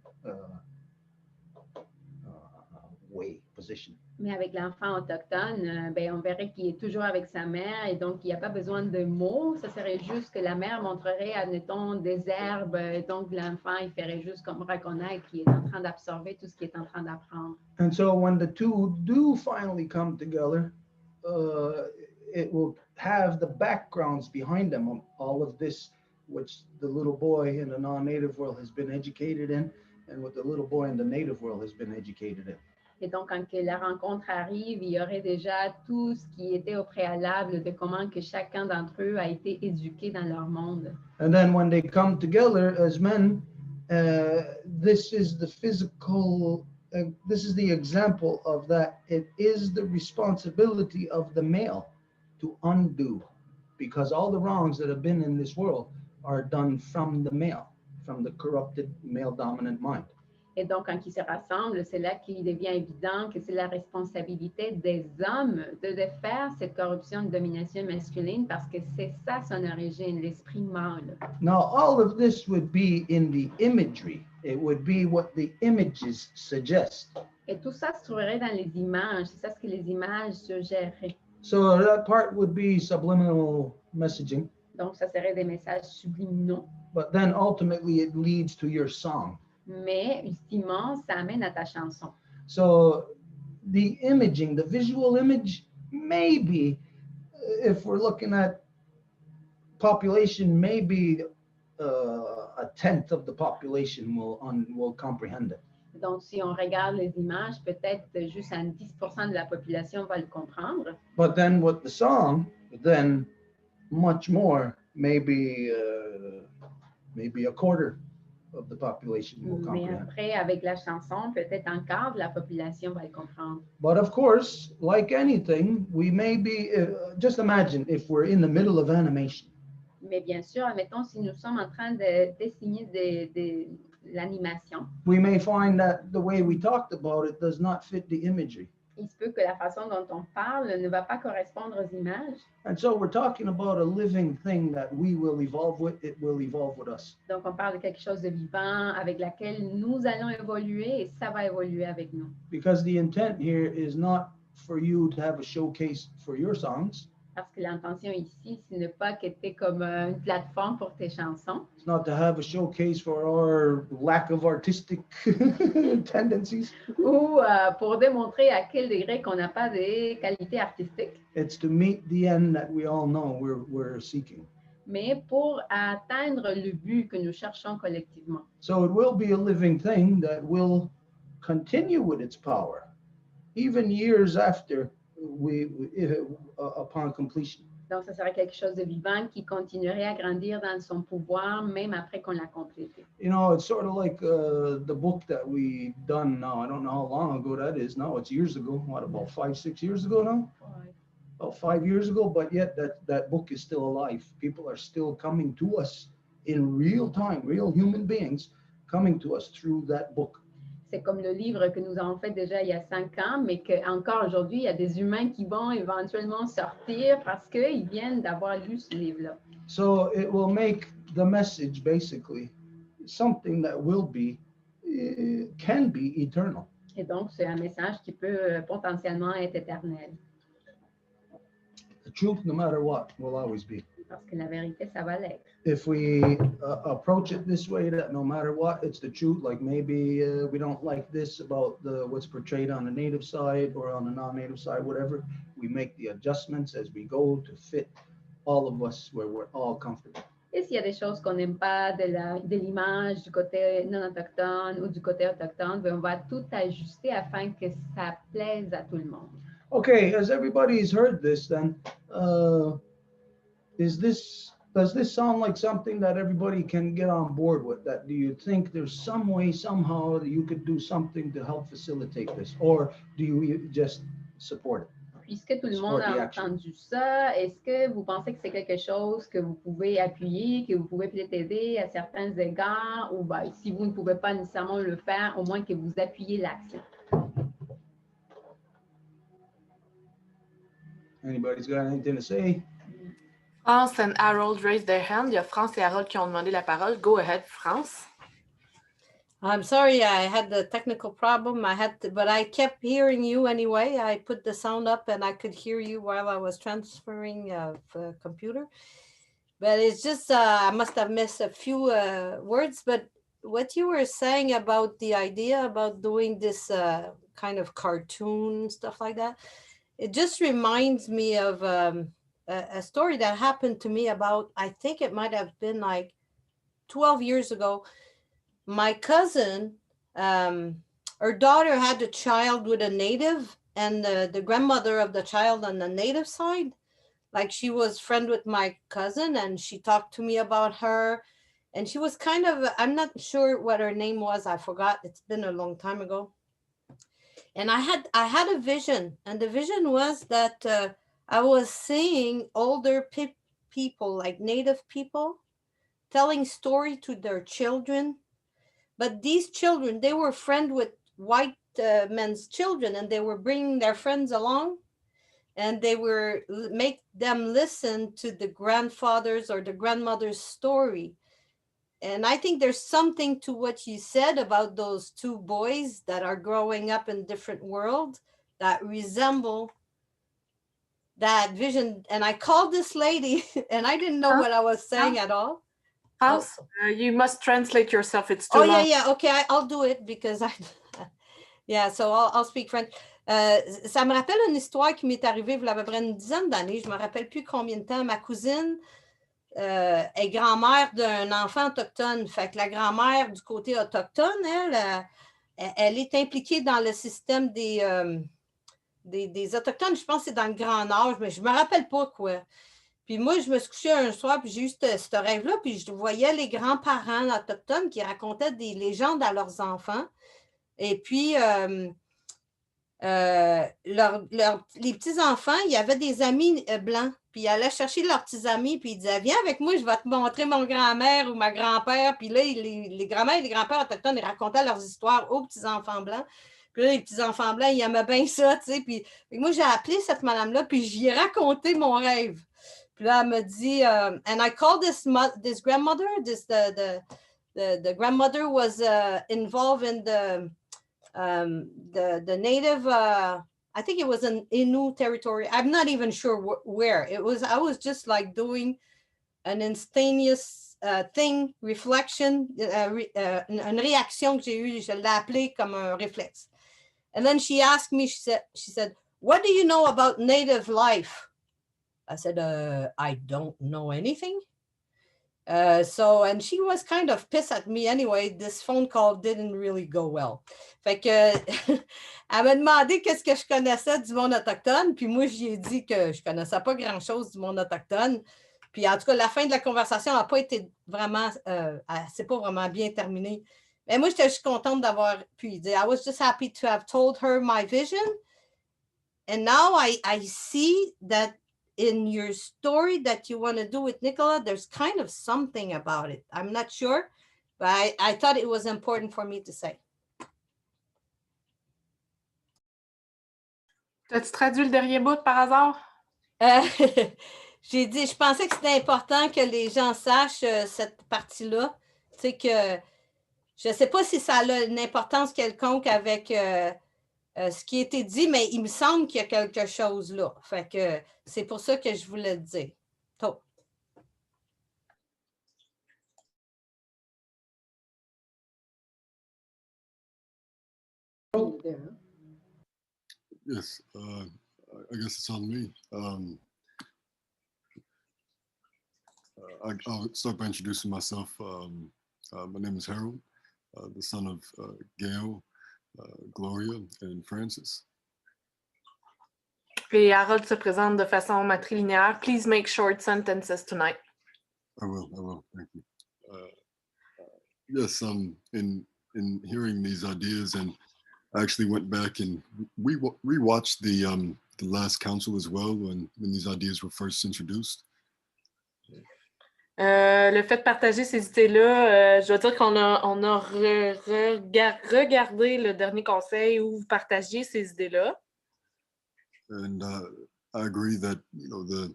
[SPEAKER 1] position.
[SPEAKER 2] Mais avec l'enfant autochtone, on verrait qu'il est toujours avec sa mère et donc il n'y a pas besoin de mots. Ça serait juste que la mère montrerait, admettons, des herbes. Donc l'enfant, il ferait juste comme reconnaître qu'il est en train d'absorber tout ce qu'il est en train d'apprendre.
[SPEAKER 1] And so when the two do finally come together, it will have the backgrounds behind them of all of this, which the little boy in the non-native world has been educated in, and what the little boy in the native world has been educated in.
[SPEAKER 2] Et donc, quand que la rencontre arrive, il y aurait déjà tout ce qui était au préalable de comment que chacun d'entre eux a été éduqué dans leur monde.
[SPEAKER 1] And then when they come together as men, this is the physical, this is the example of that. It is the responsibility of the male to undo, because all the wrongs that have been in this world are done from the male, from the corrupted male dominant mind.
[SPEAKER 2] Et donc, quand ils se rassemblent, c'est là qu'il devient évident que c'est la responsabilité des hommes de défaire cette corruption de domination masculine parce que c'est ça son origine, l'esprit mâle.
[SPEAKER 1] Now, all of this would be in the imagery. It would be what the images suggest.
[SPEAKER 2] Et tout ça se trouverait dans les images. C'est ça ce que les images suggéreraient.
[SPEAKER 1] So that part would be subliminal messaging.
[SPEAKER 2] Donc, ça serait des messages subliminaux.
[SPEAKER 1] But then ultimately it leads to your song.
[SPEAKER 2] Mais, ultimement, ça amène à ta chanson.
[SPEAKER 1] So the imaging, the visual image, maybe if we're looking at population, maybe a tenth of the population will comprehend it.
[SPEAKER 2] Donc, si on regarde les images, peut-être juste 10% de la population va le comprendre.
[SPEAKER 1] But then with the song, then much more, maybe a quarter of the population will
[SPEAKER 2] Mais
[SPEAKER 1] comprehend.
[SPEAKER 2] après, avec la chanson, peut-être un quart de la population va le comprendre.
[SPEAKER 1] But of course, like anything, we may be, just imagine if we're in the middle of animation.
[SPEAKER 2] Mais bien sûr, admettons, si nous sommes en train de dessiner l'animation,
[SPEAKER 1] We may find that the way we talked about it does not fit the imagery.
[SPEAKER 2] il se peut que la façon dont on parle ne va pas correspondre aux images.
[SPEAKER 1] And so we're talking about a living thing that we will evolve with, it will evolve with us.
[SPEAKER 2] Donc, on parle de quelque chose de vivant avec laquelle nous allons évoluer et ça va évoluer avec nous.
[SPEAKER 1] Because the intent here is not for you to have a showcase for your songs.
[SPEAKER 2] Parce que l'intention ici, ce n'est pas que tu es comme une plateforme pour tes chansons.
[SPEAKER 1] It's not to have a showcase for our lack of artistic tendencies.
[SPEAKER 2] Ou pour démontrer à quel degré qu'on n'a pas de qualité artistique.
[SPEAKER 1] It's to meet the end that we all know we're seeking.
[SPEAKER 2] Mais pour atteindre le but que nous cherchons collectivement.
[SPEAKER 1] So it will be a living thing that will continue with its power, even years after upon completion.
[SPEAKER 2] Donc, ça serait quelque chose de vivant qui continuerait à grandir dans son pouvoir même après qu'on l'a complété.
[SPEAKER 1] You know, it's sort of like the book that we done now. I don't know how long ago that is now. It's years ago. What, about 5-6 years ago now? About 5 years ago, but yet that book is still alive. People are still coming to us in real time, real human beings coming to us through that book.
[SPEAKER 2] C'est comme le livre que nous avons fait déjà il y a 5 ans, mais qu'encore aujourd'hui, il y a des humains qui vont éventuellement sortir parce qu'ils viennent d'avoir lu ce livre-là.
[SPEAKER 1] So it will make the message basically something that will be, can be eternal.
[SPEAKER 2] Et donc, c'est un message qui peut potentiellement être éternel.
[SPEAKER 1] The truth, no matter what, will always be.
[SPEAKER 2] Parce que la vérité, ça va l'être.
[SPEAKER 1] If we approach it this way, that no matter what, it's the truth. Like maybe we don't like this about what's portrayed on the native side or on the non-native side, whatever. We make the adjustments as we go to fit all of us where we're all comfortable.
[SPEAKER 2] Et s'il y a des choses qu'on n'aime pas de l'image du côté non autochtone ou du côté autochtone, ben on va tout ajuster afin que ça plaise à tout le monde.
[SPEAKER 1] Okay, as everybody's heard this, then does this sound like something that everybody can get on board with? That do you think there's some way, somehow, that you could do something to help facilitate this, or do you just support it?
[SPEAKER 2] Puisque tout le monde a entendu ça, est-ce que vous pensez que c'est quelque chose que vous pouvez appuyer, que vous pouvez peut-être aider à certains égards, ou ben, si vous ne pouvez pas nécessairement le faire, au moins que vous appuyez l'action?
[SPEAKER 1] Anybody's got anything to say?
[SPEAKER 4] France and Harold raised their hand. Il y a France et Harold qui ont demandé la parole. Go ahead, France.
[SPEAKER 5] I'm sorry, I had the technical problem. But I kept hearing you anyway. I put the sound up and I could hear you while I was transferring the computer. But it's just, I must have missed a few words. But what you were saying about the idea about doing this kind of cartoon, stuff like that, it just reminds me of a story that happened to me about, I think it might have been like 12 years ago. My cousin, her daughter had a child with a native, and the grandmother of the child on the native side, like she was friend with my cousin, and she talked to me about her, and she was kind of, I'm not sure what her name was, I forgot, it's been a long time ago. And I had a vision, and the vision was that I was seeing older people, like native people, telling story to their children. But these children, they were friends with white men's children, and they were bringing their friends along, and they were make them listen to the grandfather's or the grandmother's story. And I think there's something to what you said about those two boys that are growing up in different worlds that resemble that vision. And I called this lady, and I didn't know what I was saying at all.
[SPEAKER 4] France, you must translate yourself. It's too long.
[SPEAKER 5] Yeah. Okay, I'll do it because yeah, so I'll speak French. Ça me rappelle une histoire qui m'est arrivée il y a à peu près une dizaine d'années. Je me rappelle plus combien de temps. Ma cousine est grand-mère d'un enfant autochtone. Fait que la grand-mère du côté autochtone, elle est impliquée dans le système des autochtones. Je pense que c'est dans le Grand Nord, mais je me rappelle pas quoi. Puis moi, je me suis couchée un soir, puis j'ai eu ce rêve-là, puis je voyais les grands-parents autochtones qui racontaient des légendes à leurs enfants. Et puis, les petits-enfants, il y avait des amis blancs, puis ils allaient chercher leurs petits amis, puis ils disaient « Viens avec moi, je vais te montrer mon grand-mère ou ma grand-père. » Puis là, les grand-mères et les grands-pères autochtones, ils racontaient leurs histoires aux petits-enfants blancs. Puis là, les petits-enfants blancs, ils aimaient bien ça, tu sais. Puis moi, j'ai appelé cette madame-là, puis j'y ai raconté mon rêve. Puis là, elle me dit, and I called this grandmother, the grandmother was involved in the native, I think it was an Innu territory. I'm not even sure where. I was just like doing an instantaneous thing, reflection, une réaction que j'ai eue, je l'ai appelée comme un réflexe. And then she asked me, she said, what do you know about native life? I said, I don't know anything. And she was kind of pissed at me anyway. This phone call didn't really go well. Fait que, elle m'a demandé qu'est-ce que je connaissais du monde autochtone. Puis moi, j'y ai dit que je connaissais pas grand-chose du monde autochtone. Puis en tout cas, la fin de la conversation n'a pas été vraiment, c'est pas vraiment bien terminée. Mais moi, j'étais juste contente d'avoir pu dire. I was just happy to have told her my vision. And now I see that in your story that you want to do with Nicola, there's kind of something about it. I'm not sure, but I thought it was important for me to say.
[SPEAKER 4] As-tu traduit le dernier bout par hasard?
[SPEAKER 5] J'ai dit, je pensais que c'était important que les gens sachent cette partie-là. Tu sais que Je ne sais pas si ça a une importance quelconque avec ce qui a été dit, mais il me semble qu'il y a quelque chose là. Fait que c'est pour ça que je voulais le dire. Top.
[SPEAKER 6] Yes, I guess it's on me. I'll start by introducing myself. My name is Harold, the son of Gail, Gloria, and Francis.
[SPEAKER 4] Et Harold se présente de façon matrilinéaire. Please make short sentences tonight.
[SPEAKER 6] I will. Thank you. Yes, in hearing these ideas, and I actually went back and rewatched the last council as well when these ideas were first introduced.
[SPEAKER 4] Le fait de partager ces idées-là, je dois dire qu'on a regardé le dernier conseil où vous partagiez ces idées-là.
[SPEAKER 6] And I agree that the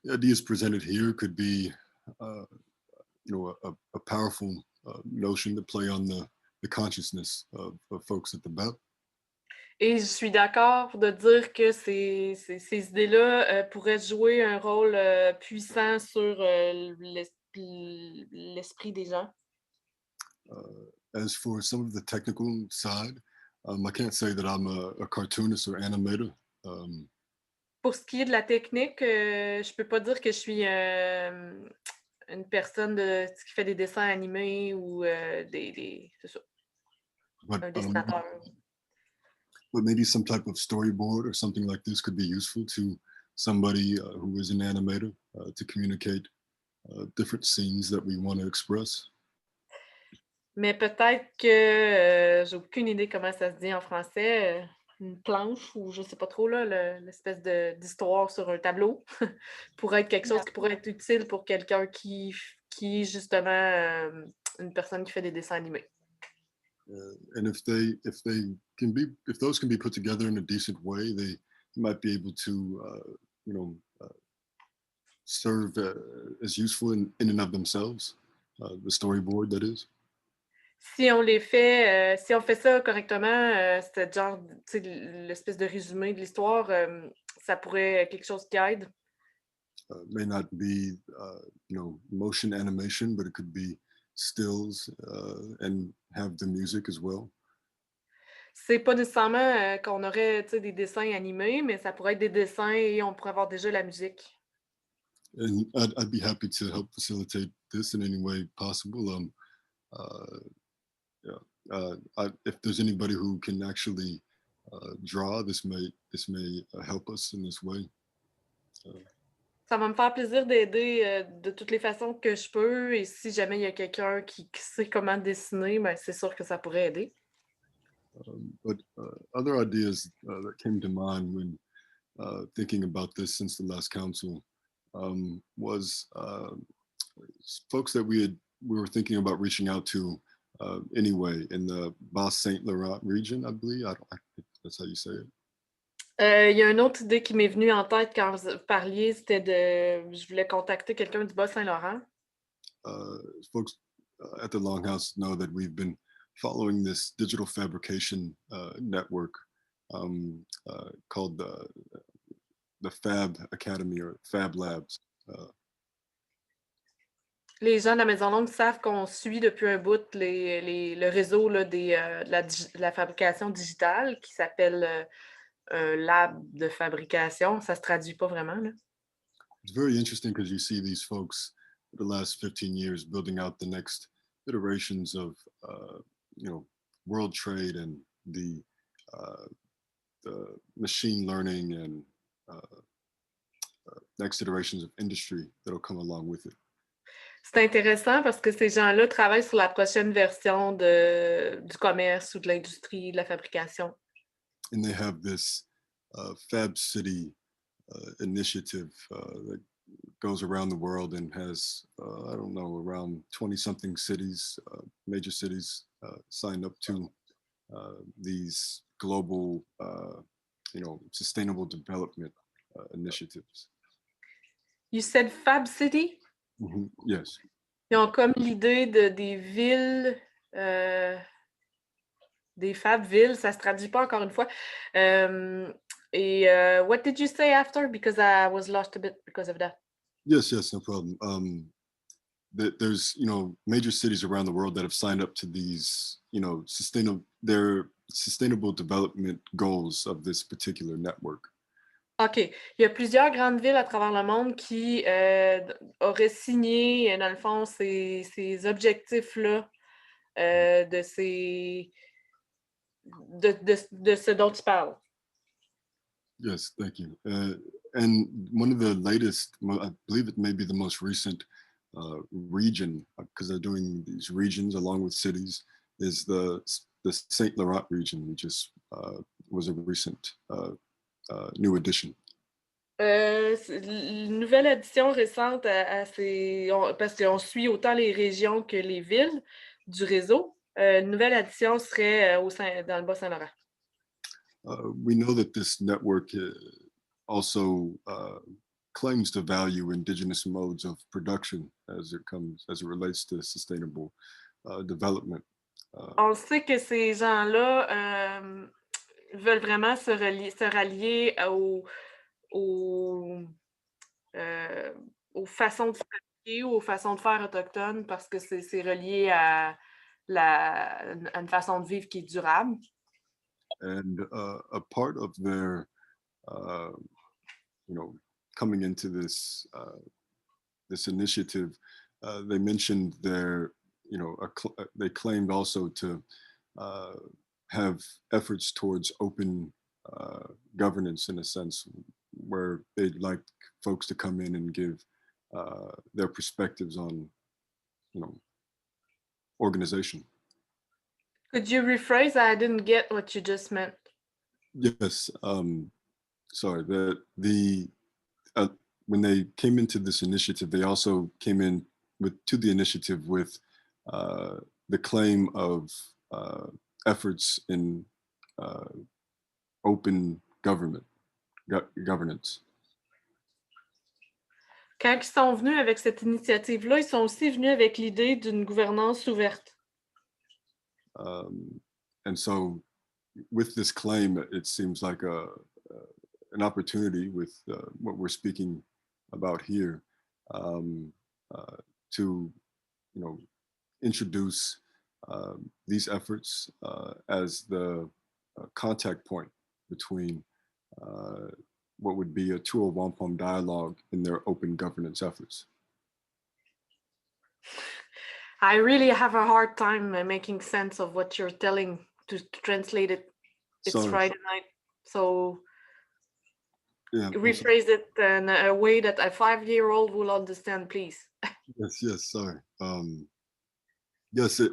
[SPEAKER 6] ideas presented here could be a powerful notion to play on the consciousness of folks at the BEP.
[SPEAKER 4] Et je suis d'accord de dire que ces idées-là pourraient jouer un rôle puissant sur l'esprit des gens.
[SPEAKER 6] As for some of the technical side, I can't say that I'm a cartoonist or animator.
[SPEAKER 4] Pour ce qui est de la technique, je ne peux pas dire que je suis une personne qui fait des dessins animés ou c'est ça, un dessinateur.
[SPEAKER 6] But maybe some type of storyboard or something like this could be useful to somebody who is an animator to communicate different scenes that we want to express.
[SPEAKER 4] Mais peut-être que j'ai aucune idée comment ça se dit en français, une planche ou je ne sais pas trop, là, l'espèce d'histoire sur un tableau pourrait être quelque chose qui pourrait être utile pour quelqu'un qui est justement une personne qui fait des dessins animés.
[SPEAKER 6] And if those can be put together in a decent way, they might be able to, serve as useful in and of themselves. The storyboard, that is.
[SPEAKER 4] Si on fait ça correctement, c'est genre, l'espèce de résumé de l'histoire, ça pourrait être quelque chose qui aide.
[SPEAKER 6] May not be, motion animation, but it could be stills and have the music as well.
[SPEAKER 4] C'est pas nécessairement qu'on aurait des dessins animés, mais ça pourrait être des dessins et on pourrait avoir déjà la musique.
[SPEAKER 6] And I'd be happy to help facilitate this in any way possible. If there's anybody who can actually draw, this may help us in this way.
[SPEAKER 4] Ça va me faire plaisir d'aider de toutes les façons que je peux. Et si jamais il y a quelqu'un qui sait comment dessiner, ben, c'est sûr que ça pourrait aider.
[SPEAKER 6] But other ideas that came to mind when thinking about this since the last council was folks that we were thinking about reaching out to anyway in the Bas-Saint Laurent region, I believe. I that's how you say it.
[SPEAKER 4] Il y a une autre idée qui m'est venue en tête quand vous parliez, c'était je voulais contacter quelqu'un du Bas-Saint-Laurent.
[SPEAKER 6] Folks at the Longhouse know that we've been following this digital fabrication network called the Fab Academy or Fab Labs.
[SPEAKER 4] Les gens de la Maison Longue savent qu'on suit depuis un bout le réseau là, de la fabrication digitale qui s'appelle un lab de fabrication. Ça ne se traduit pas vraiment, là.
[SPEAKER 6] It's very interesting because you see these folks for the last 15 years building out the next iterations of world trade and the machine learning and next iterations of industry that'll come along with it.
[SPEAKER 4] C'est intéressant parce que ces gens-là travaillent sur la prochaine version du commerce ou de l'industrie, de la fabrication.
[SPEAKER 6] And they have this Fab City initiative that goes around the world and has, I don't know, around 20-something cities, major cities signed up to these global, sustainable development initiatives.
[SPEAKER 4] You said Fab City?
[SPEAKER 6] Mm-hmm. Yes.
[SPEAKER 4] Ils ont comme l'idée des villes Des Fab villes, ça se traduit pas encore une fois. What did you say after? Because I was lost a bit because of that.
[SPEAKER 6] Yes, no problem. There's major cities around the world that have signed up to these sustainable development goals of this particular network.
[SPEAKER 4] OK. Il y a plusieurs grandes villes à travers le monde qui auraient signé, dans le fond, ces objectifs-là de ce dont tu parles.
[SPEAKER 6] Yes, thank you. And one of the latest, I believe it may be the most recent region, because they're doing these regions along with cities, is the Saint Laurent region, which was a recent new addition.
[SPEAKER 4] Une nouvelle addition récente parce qu'on suit autant les régions que les villes du réseau. Une nouvelle addition serait dans le Bas-Saint-Laurent.
[SPEAKER 6] We know that this network also claims to value indigenous modes of production as it relates to sustainable development.
[SPEAKER 4] On sait que ces gens-là veulent vraiment se rallier aux façons de fabriquer ou aux façons de faire autochtones parce que c'est relié à une façon de vivre qui est durable.
[SPEAKER 6] And a part of their, coming into this initiative, they mentioned they claimed also to have efforts towards open governance, in a sense, where they'd like folks to come in and give their perspectives on, organization.
[SPEAKER 4] Could you rephrase? I didn't get what you just meant.
[SPEAKER 6] Yes. Sorry. When they came into this initiative, they also came in to the initiative with the claim of efforts in open governance.
[SPEAKER 4] Quand ils sont venus avec cette initiative-là, ils sont aussi venus avec l'idée d'une gouvernance ouverte.
[SPEAKER 6] And so with this claim, it seems like an opportunity with what we're speaking about here to, introduce these efforts as the contact point between what would be a Tua Wampum dialogue in their open governance efforts.
[SPEAKER 4] I really have a hard time making sense of what you're telling to translate it. It's
[SPEAKER 6] Sorry.
[SPEAKER 4] Friday night, so
[SPEAKER 6] Yeah,
[SPEAKER 4] rephrase it in a way that a 5-year-old will understand, please.
[SPEAKER 6] Yes, sorry. Yes, it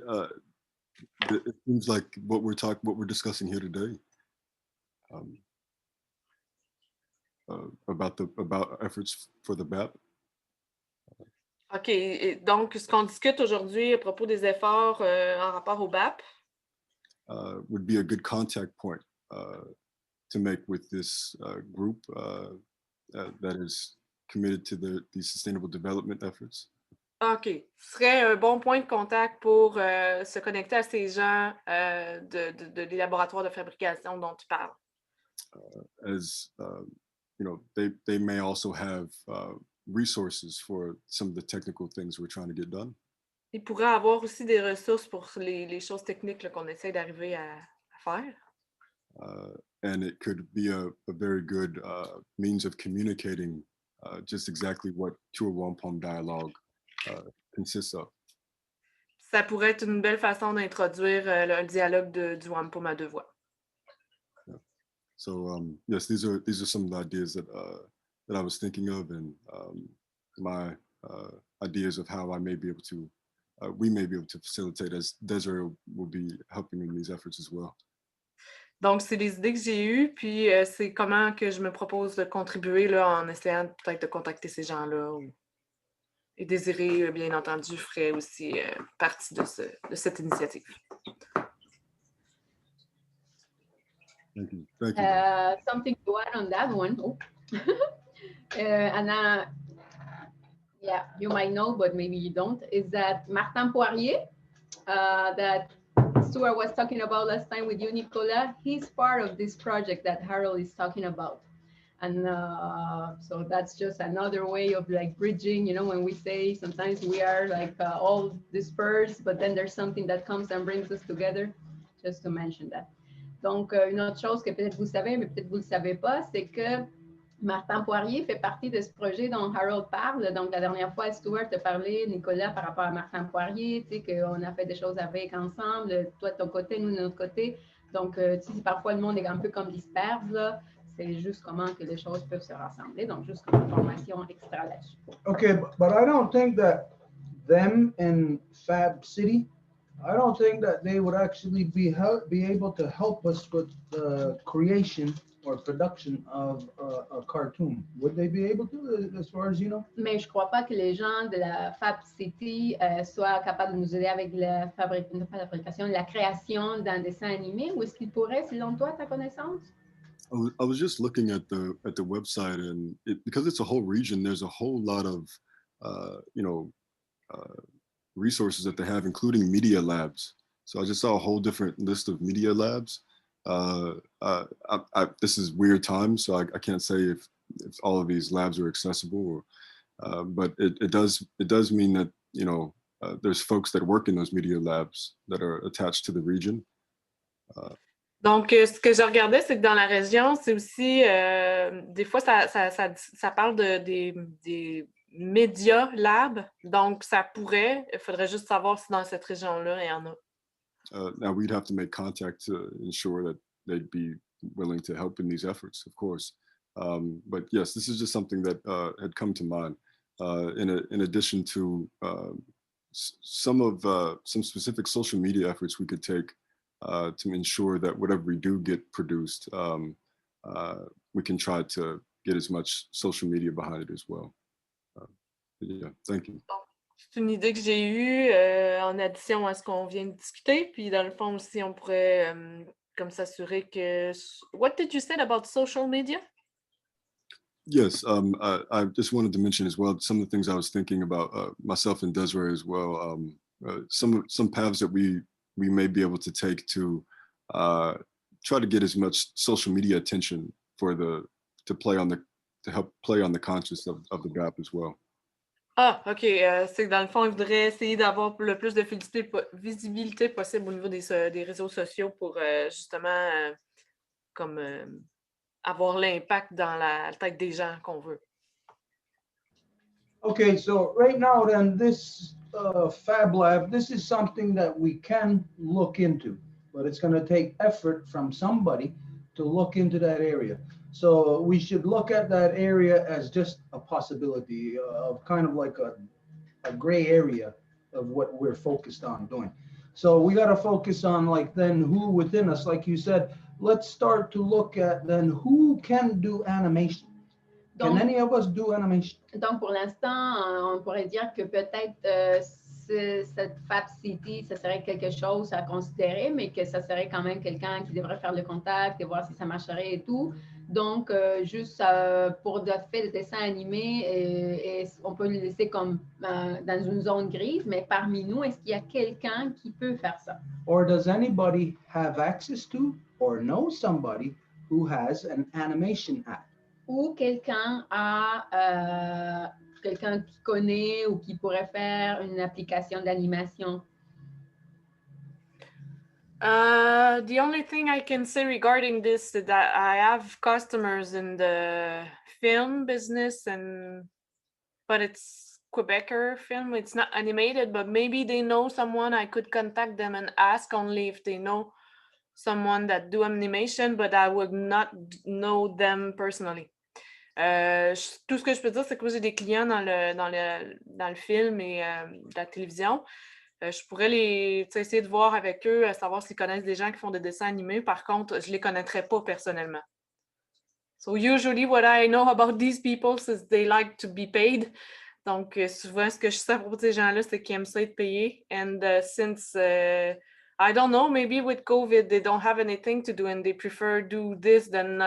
[SPEAKER 6] seems like what we're discussing here today about efforts for the BAP.
[SPEAKER 4] OK. Et donc, ce qu'on discute aujourd'hui à propos des efforts en rapport au BAP
[SPEAKER 6] would be a good contact point to make with this group that is committed to these sustainable development efforts.
[SPEAKER 4] OK. Ce serait un bon point de contact pour se connecter à ces gens des laboratoires de fabrication dont tu parles.
[SPEAKER 6] As they may also have resources for some of the technical things we're trying to get done.
[SPEAKER 4] Ils pourraient avoir aussi des ressources pour les choses techniques qu'on essaie d'arriver à faire.
[SPEAKER 6] And it could be a very good means of communicating just exactly what Tua Wampum dialogue consists of.
[SPEAKER 4] Ça pourrait être une belle façon d'introduire le dialogue du Wampum à deux voix.
[SPEAKER 6] Yeah. So yes, these are some of the ideas that I was thinking of, and my ideas of how we may be able to facilitate, as Desiree will be helping in these efforts as well.
[SPEAKER 4] Donc, c'est des idées que j'ai eues, puis c'est comment que je me propose de contribuer là, en essayant peut-être de contacter ces gens-là. Et Désirée, bien entendu, ferait aussi partie de cette initiative.
[SPEAKER 6] Thank you.
[SPEAKER 2] Something to add on that one. Oh. And yeah, you might know, but maybe you don't, is that Martin Poirier that Stuart was talking about last time with you, Nicola. He's part of this project that Harold is talking about. And so that's just another way of like bridging, when we say sometimes we are like all dispersed, but then there's something that comes and brings us together, just to mention that. Donc, une autre chose que peut-être vous savez, mais peut-être vous ne le savez pas, c'est que Martin Poirier fait partie de ce projet dont Harold parle. Donc, la dernière fois, Stuart a parlé, Nicolas, par rapport à Martin Poirier, tu sais, qu'on a fait des choses avec ensemble, toi de ton côté, nous de notre côté. Donc, tu sais, parfois, le monde est un peu comme disperse, là. C'est juste comment que les choses peuvent se rassembler. Donc, juste comme information extra là-dessus.
[SPEAKER 1] Okay, but I don't think that them in Fab City, I don't think that they would actually be able to help us with the creation or production of a cartoon. Would they be able to, as far as you know?
[SPEAKER 2] Mais je crois pas que les gens de la Fab City soient capables de nous aider avec la fabrication, la création d'un dessin animé. Ou est-ce qu'ils pourraient, selon toi, ta connaissance?
[SPEAKER 6] I was just looking at the website, and because it's a whole region, there's a whole lot of resources that they have, including media labs. So I just saw a whole different list of media labs. This is weird times, so I can't say if all of these labs are accessible, but it does mean that there's folks that work in those media labs that are attached to the region.
[SPEAKER 4] Donc, ce que je regardais, c'est que dans la région, c'est aussi, des fois, ça parle des médias labs. Donc, ça pourrait, il faudrait juste savoir si dans cette région-là, il y en a.
[SPEAKER 6] Now, we'd have to make contact to ensure that they'd be willing to help in these efforts, of course. But yes, this is just something that had come to mind. In addition to some specific social media efforts we could take to ensure that whatever we do get produced, we can try to get as much social media behind it as well. Yeah, thank you.
[SPEAKER 4] C'est une idée que j'ai eue en addition à ce qu'on vient de discuter. Puis dans le fond aussi, on pourrait comme s'assurer que... What did you say about social media?
[SPEAKER 6] Yes, I just wanted to mention as well some of the things I was thinking about myself and Desiree as well. Some paths that we may be able to take to try to get as much social media attention to help play on the conscience of the gap as well.
[SPEAKER 4] Ah, OK. C'est que dans le fond, il voudrait essayer d'avoir le plus de visibilité possible au niveau des réseaux sociaux pour justement comme avoir l'impact dans la tête des gens qu'on veut.
[SPEAKER 1] Okay, so right now then, this Fab Lab, this is something that we can look into, but it's going to take effort from somebody to look into that area. So we should look at that area as just a possibility of kind of like a gray area of what we're focused on doing. So we got to focus on like then who within us, like you said, let's start to look at then who can do animation. Can any of us do animation?
[SPEAKER 2] Donc, pour l'instant, on pourrait dire que peut-être cette Fab City, ça serait quelque chose à considérer, mais que ça serait quand même quelqu'un qui devrait faire le contact et voir si ça marcherait et tout. Donc, juste pour le fait de dessin animé, et on peut le laisser comme dans une zone grise, mais parmi nous, est-ce qu'il y a quelqu'un qui peut faire ça?
[SPEAKER 1] Or does anybody have access to or know somebody who has an animation app?
[SPEAKER 2] Ou quelqu'un quelqu'un qui connaît ou qui pourrait faire une application d'animation?
[SPEAKER 4] The only thing I can say regarding this is that I have customers in the film business, but it's Quebecer film. It's not animated, but maybe they know someone. I could contact them and ask only if they know someone that do animation, but I would not know them personally. Tout ce que je peux dire, c'est que moi, j'ai des clients dans le film et la télévision. Je pourrais essayer de voir avec eux, savoir s'ils connaissent des gens qui font des dessins animés. Par contre, je ne les connaîtrais pas personnellement. So usually what I know about these people is they like to be paid. Donc, souvent, ce que je sais à propos de ces gens-là, c'est qu'ils aiment ça être payés. And since... I don't know, maybe with COVID, they don't have anything to do and they prefer do this than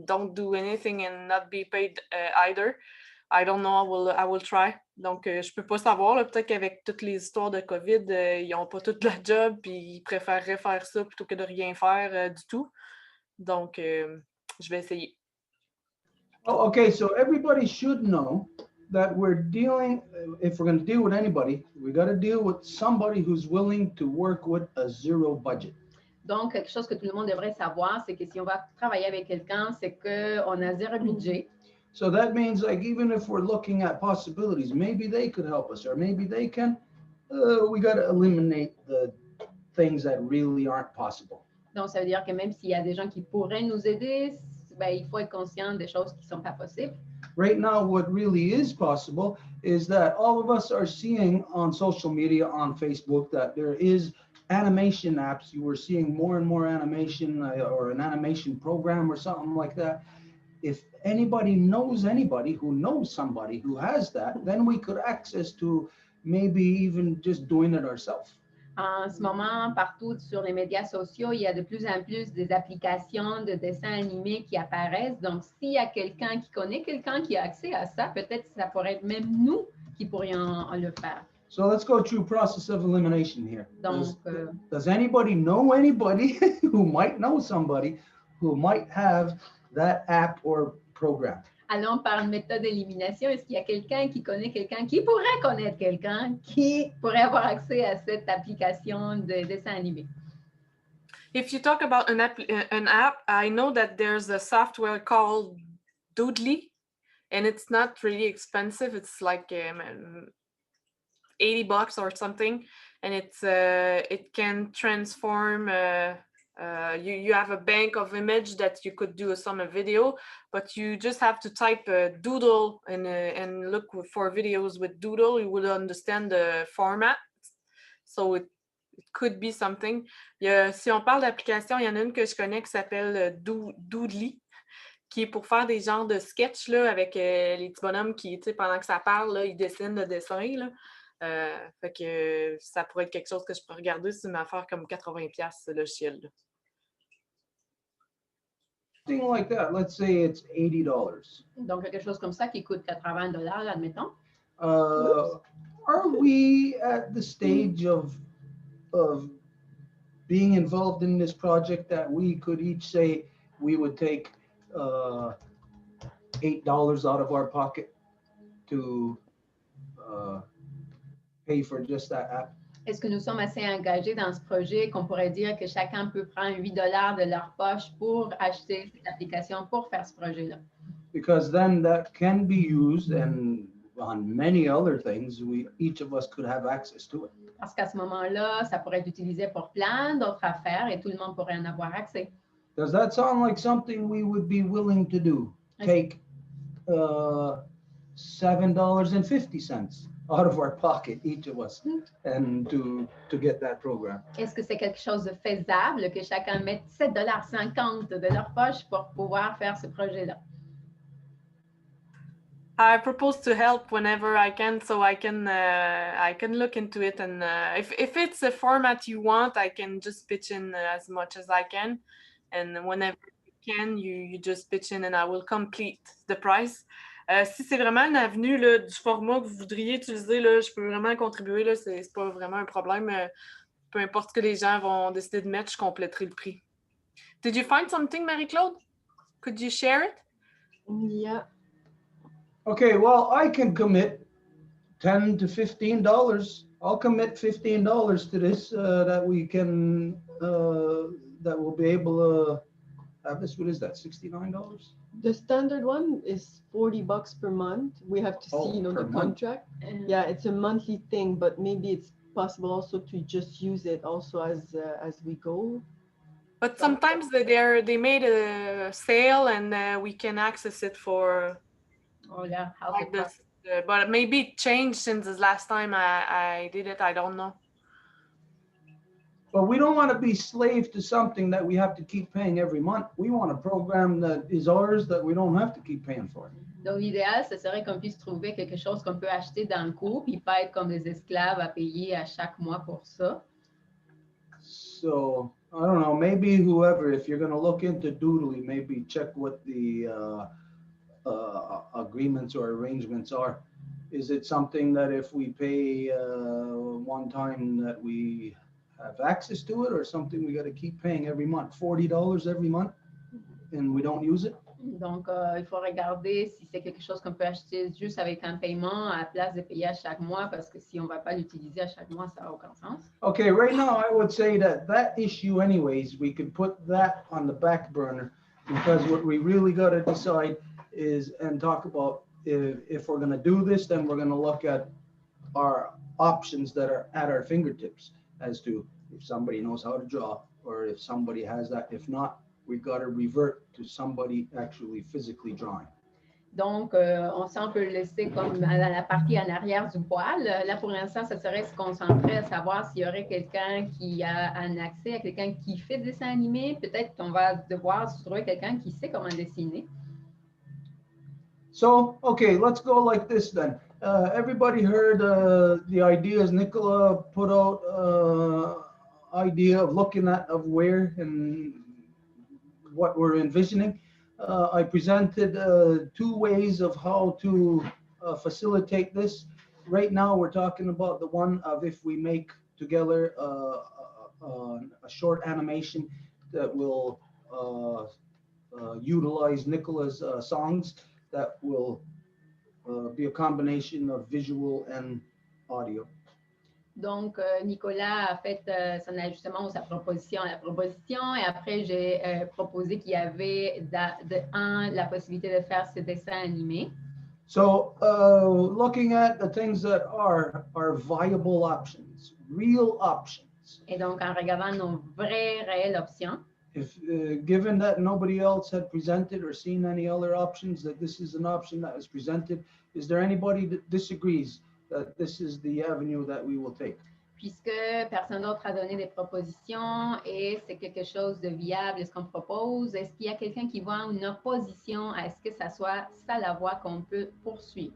[SPEAKER 4] don't do anything and not be paid either. I don't know, I will try. Donc, je peux pas savoir, peut-être qu'avec toutes les histoires de COVID, ils n'ont pas toute la job, puis ils préféreraient faire ça plutôt que de rien faire du tout. Donc, je vais essayer.
[SPEAKER 1] Oh, okay, so everybody should know that we're dealing, if we're going to deal with anybody, we got to deal with somebody who's willing to work with a zero budget.
[SPEAKER 2] Donc, quelque chose que tout le monde devrait savoir, c'est que si on va travailler avec quelqu'un, c'est qu'on a zéro budget.
[SPEAKER 1] So that means, like, even if we're looking at possibilities, maybe they could help us, or maybe they can, we got to eliminate the things that really aren't possible.
[SPEAKER 2] Donc, ça veut dire que même s'il y a des gens qui pourraient nous aider, ben, il faut être conscient des choses qui ne sont pas possibles.
[SPEAKER 1] Right now, what really is possible is that all of us are seeing on social media, on Facebook, that there is animation apps. You were seeing more and more animation or an animation program or something like that. If anybody knows anybody who knows somebody who has that, then we could access to maybe even just doing it ourselves.
[SPEAKER 2] En ce moment, partout sur les médias sociaux, il y a de plus en plus des applications de dessins animés qui apparaissent. Donc, s'il y a quelqu'un qui connaît quelqu'un qui a accès à ça, peut-être que ça pourrait être même nous qui pourrions le faire.
[SPEAKER 1] So let's go through process of elimination here.
[SPEAKER 2] Donc,
[SPEAKER 1] Does anybody know anybody who might know somebody who might have that app or program?
[SPEAKER 2] allons par méthode d'élimination. Est-ce qu'il y a quelqu'un qui connaît quelqu'un qui pourrait connaître quelqu'un qui pourrait avoir accès à cette application de dessin animé?
[SPEAKER 4] If you talk about an app, I know that there's a software called Doodly, and it's not really expensive. It's like $80 or something, and it can transform. You have a bank of image that you could do some video, but you just have to type doodle and look for videos with doodle. You will understand the format, so it could be something. Si on parle d'application, il y en a une que je connais qui s'appelle Doodly, qui est pour faire des genres de sketchs là, avec les petits bonhommes qui, pendant que ça parle, là, ils dessinent le dessin. Là. Fait que ça pourrait être quelque chose que je peux regarder, c'est une affaire comme 80$ ce logiciel. Là.
[SPEAKER 1] Something like that. Let's say it's $80.
[SPEAKER 2] Donc, quelque chose comme ça qui coûte $80, admettons.
[SPEAKER 1] Are we at the stage of being involved in this project that we could each say we would take $8 out of our pocket to pay for just that app?
[SPEAKER 2] Est-ce que nous sommes assez engagés dans ce projet qu'on pourrait dire que chacun peut prendre $8 de leur poche pour acheter cette application pour faire ce projet-là?
[SPEAKER 1] Because then that can be used, and on many other things, each of us could have access to it.
[SPEAKER 2] Parce qu'à ce moment-là, ça pourrait être utilisé pour plein d'autres affaires et tout le monde pourrait en avoir accès.
[SPEAKER 1] Does that sound like something we would be willing to do? Take $7.50 out of our pocket, each of us, and to get that program.
[SPEAKER 2] Est-ce que c'est quelque chose de faisable que chacun mette $7.50 de leur poche pour pouvoir faire ce projet-là?
[SPEAKER 4] I propose to help whenever I can, so I can look into it, and if it's a format you want, I can just pitch in as much as I can, and whenever you can, you just pitch in, and I will complete the price. Si c'est vraiment une avenue là, du format que vous voudriez utiliser, là, je peux vraiment contribuer, là, c'est pas vraiment un problème. Peu importe ce que les gens vont décider de mettre, je compléterai le prix. Did you find something, Marie-Claude? Could you share it?
[SPEAKER 5] Yeah.
[SPEAKER 1] Okay, well, I can commit $10 to $15. I'll commit $15 to this that we can, that we'll be able to have this. What is that, $69?
[SPEAKER 7] The standard one is $40 per month. We have to see, the contract. Yeah, it's a monthly thing, but maybe it's possible also to just use it also as we go.
[SPEAKER 4] But sometimes they made a sale and we can access it for.
[SPEAKER 2] Oh yeah,
[SPEAKER 4] like this. But maybe it changed since the last time I did it. I don't know.
[SPEAKER 1] But we don't want to be slave to something that we have to keep paying every month. We want a program that is ours that we don't have to keep paying for.
[SPEAKER 2] Donc, l'idéal, ce serait qu'on puisse trouver quelque chose qu'on peut acheter dans le coût, puis pas être comme des esclaves à payer à chaque mois pour ça.
[SPEAKER 1] So, I don't know, maybe whoever, if you're going to look into Doodly, maybe check what the a agreements or arrangements are. Is it something that if we pay one time that we have access to it, or something we got to keep paying every month, $40 every month, and we don't use it?
[SPEAKER 2] Donc, il faut regarder si c'est quelque chose qu'on peut acheter juste avec un paiement à la place de payer à chaque mois, parce que si on ne va pas l'utiliser à chaque mois, ça n'a aucun sens.
[SPEAKER 1] Okay, right now I would say that issue anyways, we could put that on the back burner, because what we really got to decide is, and talk about, if we're going to do this, then we're going to look at our options that are at our fingertips as to if somebody knows how to draw, or if somebody has that. If not, we've got to revert to somebody actually physically drawing.
[SPEAKER 2] Donc, on sent peut le laisser comme dans la partie en arrière du poil. Là, pour l'instant, ça serait se concentrer à savoir s'il y aurait quelqu'un qui a un accès à quelqu'un qui fait des dessins animés. Peut-être qu'on va devoir trouver quelqu'un qui sait comment dessiner.
[SPEAKER 1] So, okay, let's go like this then. Everybody heard the ideas Nicola put out, idea of looking at of where and what we're envisioning. I presented 2 ways of how to facilitate this. Right now, we're talking about the one of if we make together a short animation that will utilize Nicola's songs, that will be a combination of visual and audio.
[SPEAKER 2] Donc, Nicolas a fait son ajustement ou sa proposition à la proposition, et après, j'ai proposé qu'il y avait la possibilité de faire ce dessin animé.
[SPEAKER 1] So, looking at the things that are viable options, real options.
[SPEAKER 2] Et donc, en regardant nos vraies, réelles options,
[SPEAKER 1] If given that nobody else had presented or seen any other options, that this is an option that was presented, is there anybody that disagrees that this is the avenue that we will take?
[SPEAKER 2] puisque personne d'autre a donné des propositions et c'est quelque chose de viable, ce qu'on propose, est-ce qu'il y a quelqu'un qui voit une opposition à ce que ça soit ça la voie qu'on peut poursuivre?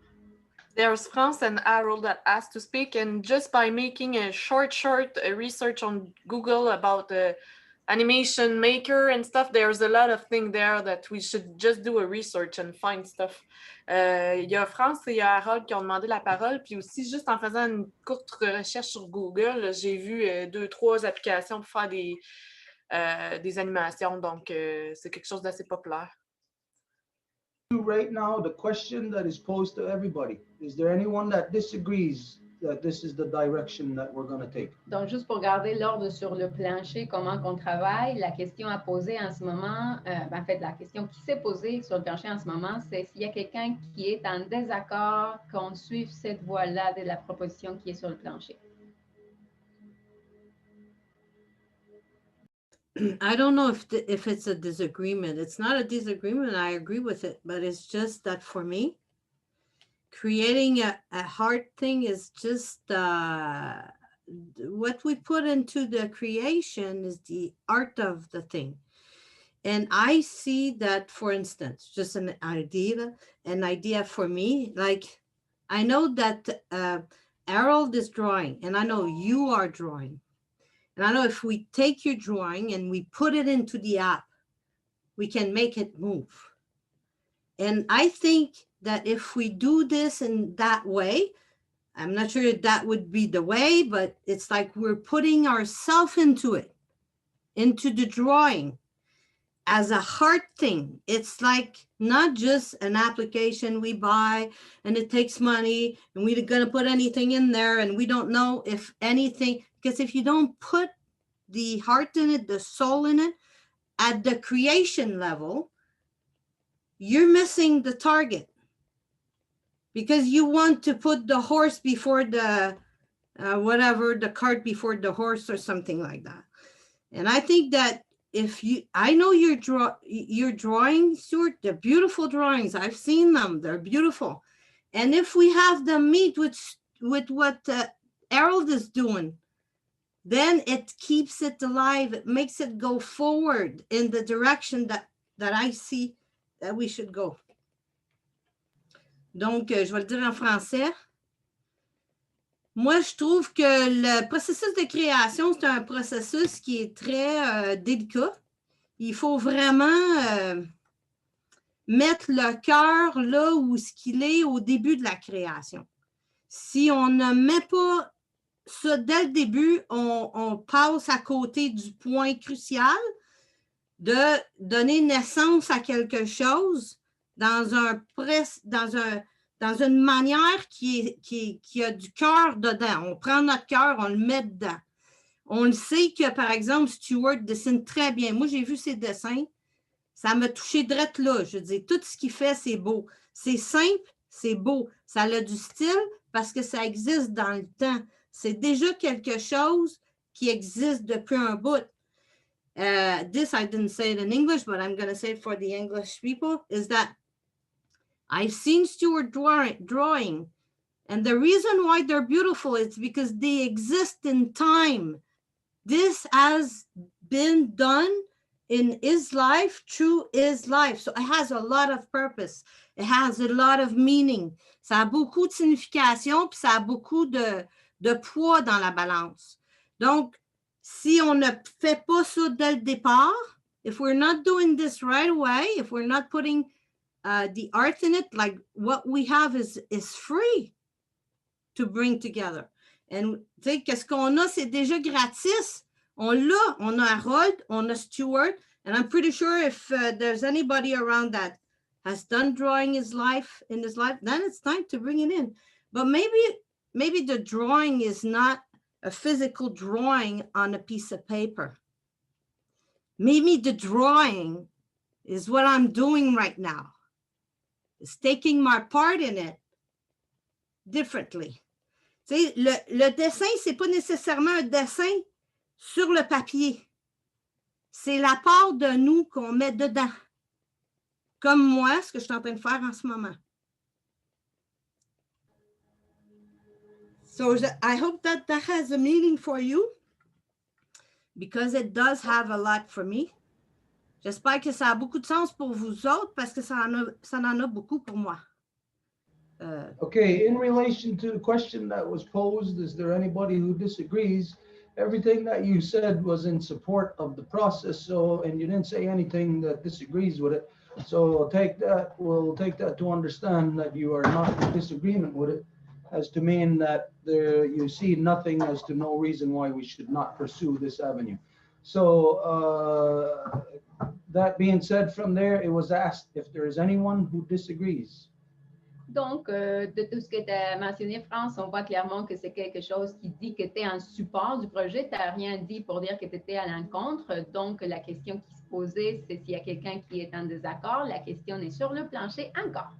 [SPEAKER 4] There's France and Harold that asked to speak, and just by making a short research on Google about the animation maker and stuff, there's a lot of things there that we should just do a research and find stuff. Il y a France et il y a Harold qui ont demandé la parole, puis aussi juste en faisant une courte recherche sur Google, j'ai vu 2-3 applications pour faire des animations, donc c'est quelque chose d'assez populaire.
[SPEAKER 1] Right now, the question that is posed to everybody, is there anyone that disagrees that this is the direction that we're going to take?
[SPEAKER 2] Donc, juste pour garder l'ordre sur le plancher, comment qu'on travaille, la question à poser en ce moment, en fait, la question qui s'est posée sur le plancher en ce moment, c'est s'il y a quelqu'un qui est en désaccord qu'on suive cette voie-là de la proposition qui est sur le plancher.
[SPEAKER 5] I don't know if it's a disagreement. It's not a disagreement. I agree with it, but it's just that for me, creating a hard thing is just what we put into the creation is the art of the thing. And I see that, for instance, just an idea for me, like I know that Harold is drawing and I know you are drawing. And I know if we take your drawing and we put it into the app, we can make it move. And I think that if we do this in that way, I'm not sure if that would be the way, but it's like we're putting ourselves into it, into the drawing as a hard thing. It's like not just an application we buy and it takes money and we're going to put anything in there and we don't know if anything, because if you don't put the heart in it, the soul in it, at the creation level, you're missing the target because you want to put the horse before the the cart before the horse or something like that. And I think that if you, I know your drawing, Stuart, they're beautiful drawings. I've seen them. They're beautiful. And if we have them meet with what Harold is doing, then it keeps it alive. It makes it go forward in the direction that I see that we should go. Donc, je vais le dire en français. Moi, je trouve que le processus de création, c'est un processus qui est très délicat. Il faut vraiment mettre le cœur là où ce qu'il est au début de la création. Si on ne met pas ça dès le début, on passe à côté du point crucial de donner naissance à quelque chose dans une manière qui a du cœur dedans. On prend notre cœur, on le met dedans. On le sait que, par exemple, Stuart dessine très bien. Moi, j'ai vu ses dessins. Ça m'a touché direct là. Je dis, tout ce qu'il fait, c'est beau. C'est simple, c'est beau. Ça a du style parce que ça existe dans le temps. C'est déjà quelque chose qui existe depuis un bout. This, I didn't say it in English, but I'm going to say it for the English people, is that I've seen Stuart drawing, and the reason why they're beautiful is because they exist in time. This has been done in his life, through his life. So it has a lot of purpose. It has a lot of meaning. Ça a beaucoup de signification, puis ça a beaucoup de poids dans la balance. Donc, si on ne fait pas ça dès le départ, if we're not doing this right away, if we're not putting the art in it, like what we have is free to bring together. And tu sais, qu'est-ce qu'on a, c'est déjà gratis. On l'a, on a Harold, on a Stuart, and I'm pretty sure if there's anybody around that has done drawing in his life, then it's time to bring it in. But maybe the drawing is not a physical drawing on a piece of paper. Maybe the drawing is what I'm doing right now. It's taking my part in it differently. Tu sais, le dessin, c'est pas nécessairement un dessin sur le papier. C'est la part de nous qu'on met dedans. Comme moi, ce que je suis en train de faire en ce moment. So I hope that has a meaning for you, because it does have a lot for me. J'espère que ça a beaucoup de sens pour vous autres, parce que ça en a beaucoup pour moi.
[SPEAKER 1] Okay, in relation to the question that was posed, is there anybody who disagrees? Everything that you said was in support of the process, and you didn't say anything that disagrees with it. So we'll take that to understand that you are not in disagreement with it, as to mean that you see nothing as to no reason why we should not pursue this avenue. So that being said, from there, it was asked if there is anyone who disagrees.
[SPEAKER 2] Donc, de tout ce que tu as mentionné, France, on voit clairement que c'est quelque chose qui dit que tu es en support du projet. Tu n'as rien dit pour dire que tu étais à l'encontre. Donc, la question qui se posait, c'est s'il y a quelqu'un qui est en désaccord. La question est sur le plancher encore.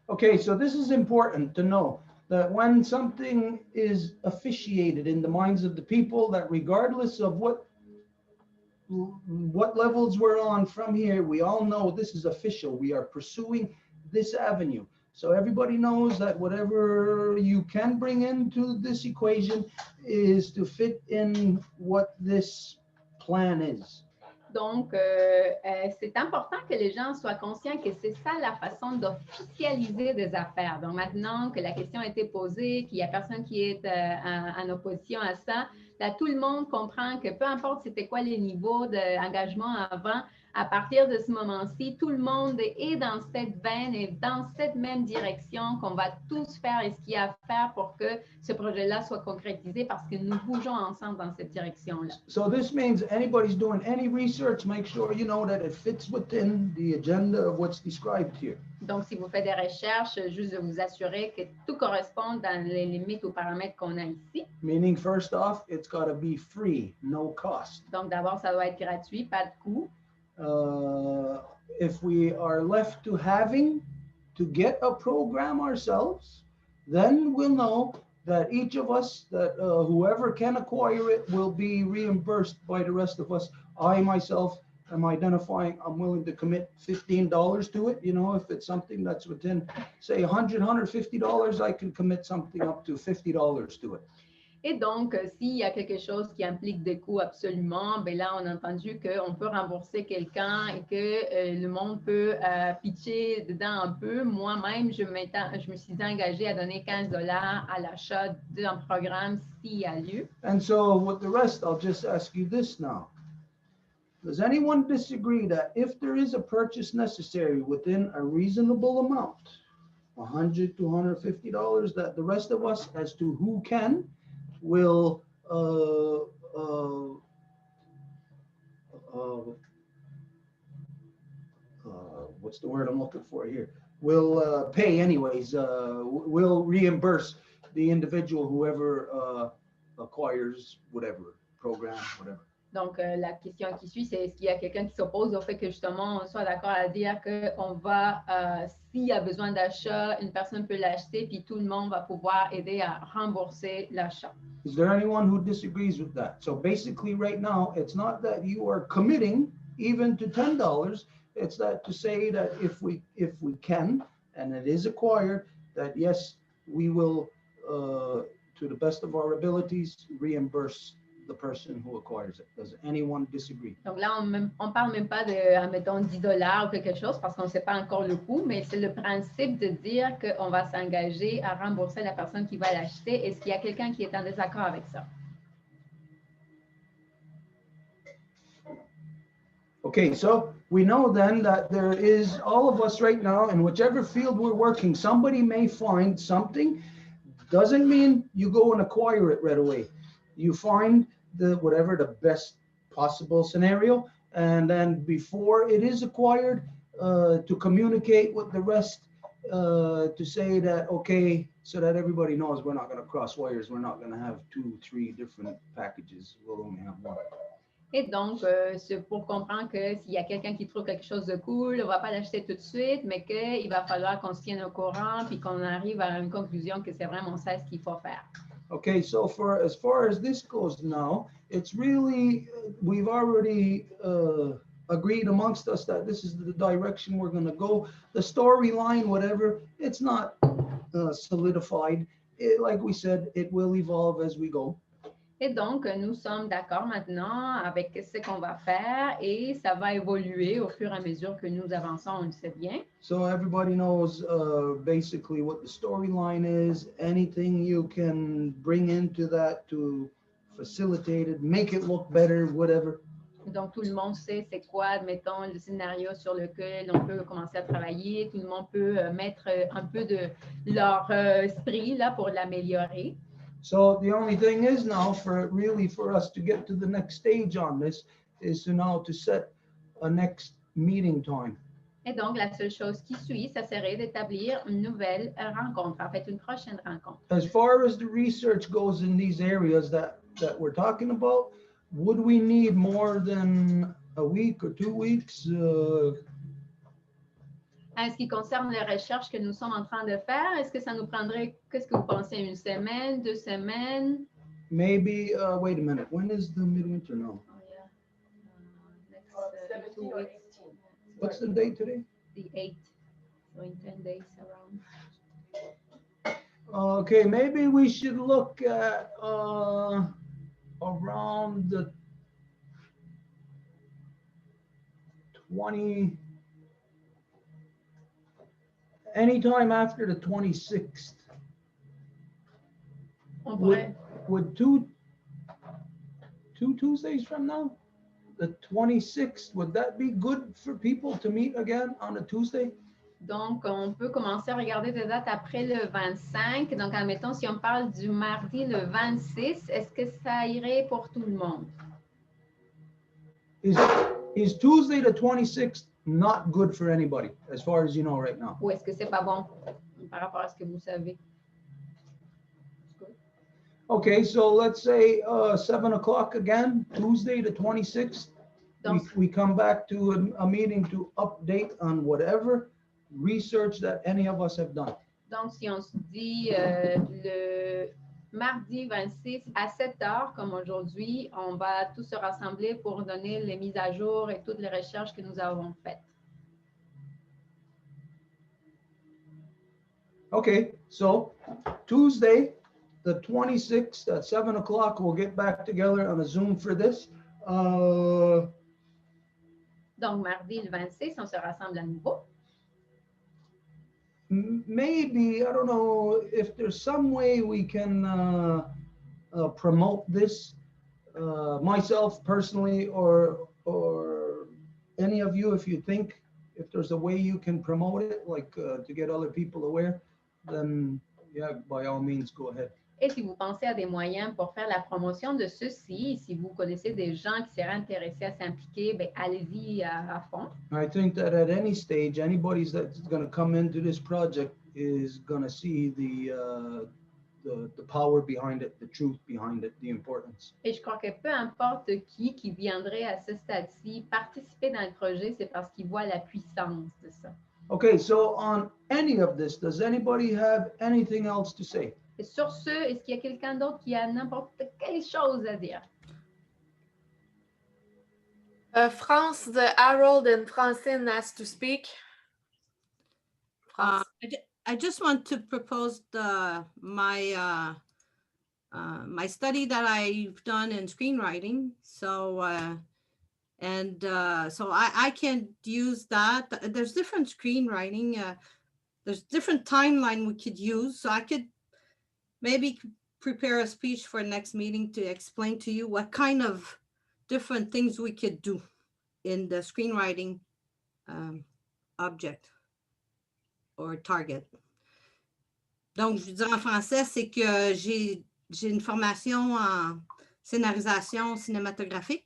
[SPEAKER 1] Okay, so this is important to know, that when something is officiated in the minds of the people, that regardless of what levels we're on from here, we all know this is official. We are pursuing this avenue. So everybody knows that whatever you can bring into this equation is to fit in what this plan is.
[SPEAKER 2] Donc, c'est important que les gens soient conscients que c'est ça la façon d'officialiser des affaires. Donc, maintenant que la question a été posée, qu'il n'y a personne qui est en opposition à ça, là, tout le monde comprend que peu importe c'était quoi les niveaux d'engagement avant, à partir de ce moment-ci, tout le monde est dans cette veine et dans cette même direction qu'on va tous faire et ce qu'il y a à faire pour que ce projet-là soit concrétisé, parce que nous bougeons ensemble dans cette direction-là.
[SPEAKER 1] So this means anybody's doing any research, make sure you know that it fits within the agenda of what's described here.
[SPEAKER 2] Donc, si vous faites des recherches, juste de vous assurer que tout corresponde dans les limites aux paramètres qu'on a ici.
[SPEAKER 1] Meaning, first off, it's got to be free, no cost.
[SPEAKER 2] Donc, d'abord, ça doit être gratuit, pas de coût.
[SPEAKER 1] If we are left to having to get a program ourselves, then we'll know that each of us, that whoever can acquire it will be reimbursed by the rest of us. I myself am identifying, I'm willing to commit $15 to it. You know, if it's something that's within, say, $100, $150, I can commit something up to $50 to it.
[SPEAKER 2] Et donc, s'il y a quelque chose qui implique des coûts absolument, bien là, on a entendu qu'on peut rembourser quelqu'un et que le monde peut pitcher dedans un peu. Moi-même, je me suis engagée à donner $15 à l'achat d'un programme s'il y a lieu.
[SPEAKER 1] And so with the rest, I'll just ask you this now. Does anyone disagree that if there is a purchase necessary within a reasonable amount, $100 to $150, that the rest of us, as to who can, will what's the word I'm looking for here? Will pay anyways. Will reimburse the individual, whoever acquires whatever program, whatever.
[SPEAKER 2] Donc, la question qui suit, c'est est-ce qu'il y a quelqu'un qui s'oppose au fait que justement on soit d'accord à dire qu'on va, s'il y a besoin d'achat, une personne peut l'acheter, puis tout le monde va pouvoir aider à rembourser l'achat.
[SPEAKER 1] Is there anyone who disagrees with that? So basically right now, it's not that you are committing even to $10. It's that to say that if we can, and it is acquired, that yes, we will, to the best of our abilities, reimburse the person who acquires it. Does anyone disagree?
[SPEAKER 2] Donc là, on parle même pas de, admettons, $10 ou quelque chose parce qu'on ne sait pas encore le coût, mais c'est le principe de dire qu'on va s'engager à rembourser la personne qui va l'acheter. Est-ce qu'il y a quelqu'un qui est en désaccord avec ça?
[SPEAKER 1] Okay, so we know then that there is, all of us right now, in whichever field we're working, somebody may find something. Doesn't mean you go and acquire it right away. You find whatever the best possible scenario, and then before it is acquired, to communicate with the rest, to say that, okay, so that everybody knows we're not going to cross wires, we're not going to have 2, 3 different packages, we'll only have one.
[SPEAKER 2] Et donc, c'est pour comprendre que s'il y a quelqu'un qui trouve quelque chose de cool, on ne va pas l'acheter tout de suite, mais qu'il va falloir qu'on se tienne au courant puis qu'on arrive à une conclusion que c'est vraiment ça ce qu'il faut faire.
[SPEAKER 1] Okay, so as far as this goes now, it's really, we've already agreed amongst us that this is the direction we're going to go. The storyline, whatever, it's not solidified. Like we said, it will evolve as we go.
[SPEAKER 2] Et donc, nous sommes d'accord maintenant avec ce qu'on va faire et ça va évoluer au fur et à mesure que nous avançons, on le sait bien.
[SPEAKER 1] So everybody knows basically what the storyline is, anything you can bring into that to facilitate it, make it look better, whatever.
[SPEAKER 2] Donc, tout le monde sait c'est quoi, admettons, le scénario sur lequel on peut commencer à travailler. Tout le monde peut mettre un peu de leur esprit là, pour l'améliorer.
[SPEAKER 1] So the only thing is now for us to get to the next stage on this is to set a next meeting time.
[SPEAKER 2] Et donc, la seule chose qui suit, ça serait d'établir une nouvelle rencontre, en fait, une prochaine rencontre.
[SPEAKER 1] As far as the research goes in these areas that we're talking about, would we need more than a week or 2 weeks?
[SPEAKER 2] En ce qui concerne les recherches que nous sommes en train de faire, est-ce que ça nous prendrait, qu'est-ce que vous pensez, 1 semaine, 2 semaines?
[SPEAKER 1] Maybe, wait a minute, when is the midwinter now?
[SPEAKER 2] Oh, yeah. Next 2 weeks.
[SPEAKER 1] What's the date today?
[SPEAKER 2] The 8th, so in 10 days around.
[SPEAKER 1] Okay, maybe we should look at around the 20, anytime after the 26th.
[SPEAKER 2] On pourrait,
[SPEAKER 1] Would two Tuesdays from now, the 26th, would that be good for people to meet again on a Tuesday?
[SPEAKER 2] donc, on peut commencer à regarder des dates après le 25. Donc, admettons, si on parle du mardi le 26, est-ce que ça irait pour tout le monde?
[SPEAKER 1] Is Tuesday the 26th not good for anybody, as far as you know right now?
[SPEAKER 2] Ou est-ce que c'est pas bon par rapport à ce que vous savez?
[SPEAKER 1] Okay, so let's say 7 o'clock again, Tuesday the 26th.
[SPEAKER 2] Donc,
[SPEAKER 1] We come back to a meeting to update on whatever research that any of us have done.
[SPEAKER 2] donc, si on se dit le mardi 26 à 7 heures, comme aujourd'hui, on va tous se rassembler pour donner les mises à jour et toutes les recherches que nous avons faites.
[SPEAKER 1] Okay, so Tuesday, the 26th at 7 o'clock, we'll get back together on a Zoom for this.
[SPEAKER 2] Donc, mardi le 26, on se rassemble à nouveau.
[SPEAKER 1] Maybe, I don't know, if there's some way we can promote this, myself personally, or or any of you, if you think if there's a way you can promote it, like to get other people aware, then yeah, by all means, go ahead.
[SPEAKER 2] Et si vous pensez à des moyens pour faire la promotion de ceci, si vous connaissez des gens qui seraient intéressés à s'impliquer, ben, allez-y à fond.
[SPEAKER 1] I think that at any stage, anybody that's going to come into this project is going to see the power behind it, the truth behind it, the importance.
[SPEAKER 2] Et je crois que peu importe qui viendrait à ce stade-ci participer dans le projet, c'est parce qu'il voit la puissance de ça.
[SPEAKER 1] Okay, so on any of this, does anybody have anything else to say?
[SPEAKER 2] Et sur ce, est-ce qu'il y a quelqu'un d'autre qui a n'importe quelle chose à dire?
[SPEAKER 4] France, Harold and Francine asked to speak.
[SPEAKER 5] I just want to propose my my study that I've done in screenwriting. So so I can use that. There's different screenwriting. There's different timeline we could use. So I could maybe prepare a speech for next meeting to explain to you what kind of different things we could do in the screenwriting object or target. Donc, je veux dire en français, c'est que j'ai une formation en scénarisation cinématographique.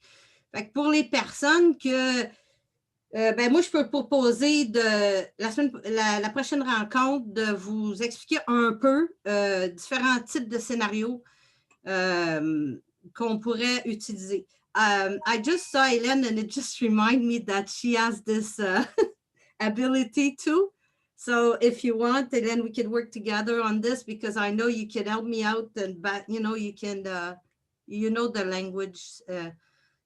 [SPEAKER 5] Fait que pour les personnes que, ben moi, je peux proposer la prochaine rencontre de vous expliquer un peu différents types de scénarios qu'on pourrait utiliser. I just saw Hélène and it just reminded me that she has this ability too. So if you want, then we can work together on this because I know you can help me out and you know, you can, you know the language.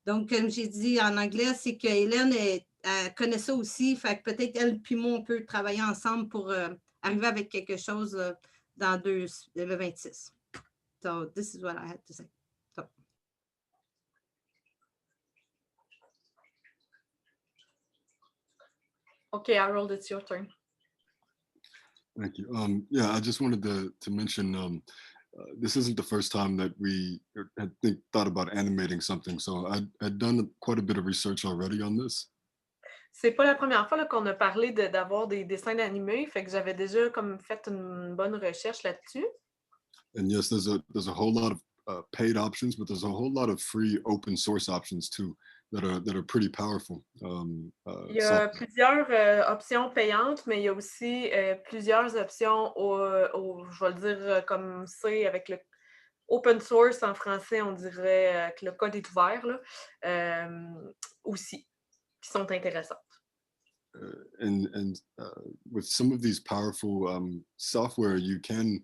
[SPEAKER 5] Donc, comme j'ai dit en anglais, c'est que Hélène elle connaît ça aussi. Fait que peut-être elle puis moi, on peut travailler ensemble pour arriver avec quelque chose dans le 26. So this is what I had to say. So.
[SPEAKER 4] Okay, Harold, it's your turn.
[SPEAKER 6] Thank you. Yeah, I just wanted to mention this isn't the first time that we had thought about animating something. So I'd done quite a bit of research already on this.
[SPEAKER 4] C'est pas la première fois qu'on a parlé d'avoir des dessins animés, fait que j'avais déjà comme fait une bonne recherche là-dessus.
[SPEAKER 6] And yes, there's a whole lot of paid options, but there's a whole lot of free open source options too that are pretty powerful.
[SPEAKER 4] Il y a plusieurs options payantes, mais il y a aussi plusieurs options je vais le dire comme c'est avec le open source en français, on dirait que le code est ouvert là, aussi, qui sont intéressantes.
[SPEAKER 6] And with some of these powerful software, you can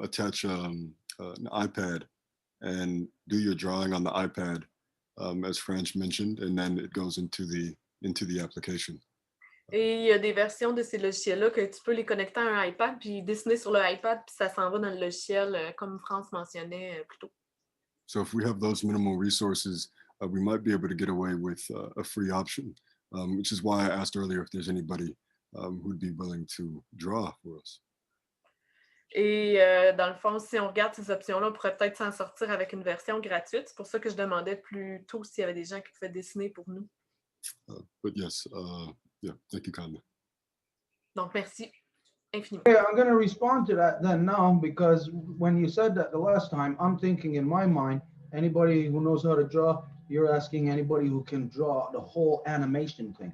[SPEAKER 6] attach an iPad and do your drawing on the iPad, as French mentioned, and then it goes into the application.
[SPEAKER 4] Et il y a des versions de ces logiciels-là que tu peux les connecter à un iPad puis dessiner sur le iPad puis ça s'en va dans le logiciel comme France mentionnait plus tôt.
[SPEAKER 6] So if we have those minimal resources, we might be able to get away with a free option, which is why I asked earlier if there's anybody who'd be willing to draw for us.
[SPEAKER 4] Et dans le fond, si on regarde ces options-là, on pourrait peut-être s'en sortir avec une version gratuite. C'est pour ça que je demandais plus tôt s'il y avait des gens qui pouvaient dessiner pour nous.
[SPEAKER 6] But yes, yeah, thank you kindly.
[SPEAKER 4] Donc, merci infiniment.
[SPEAKER 1] Okay, I'm going to respond to that then now, because when you said that the last time, I'm thinking in my mind, anybody who knows how to draw, you're asking anybody who can draw the whole animation thing.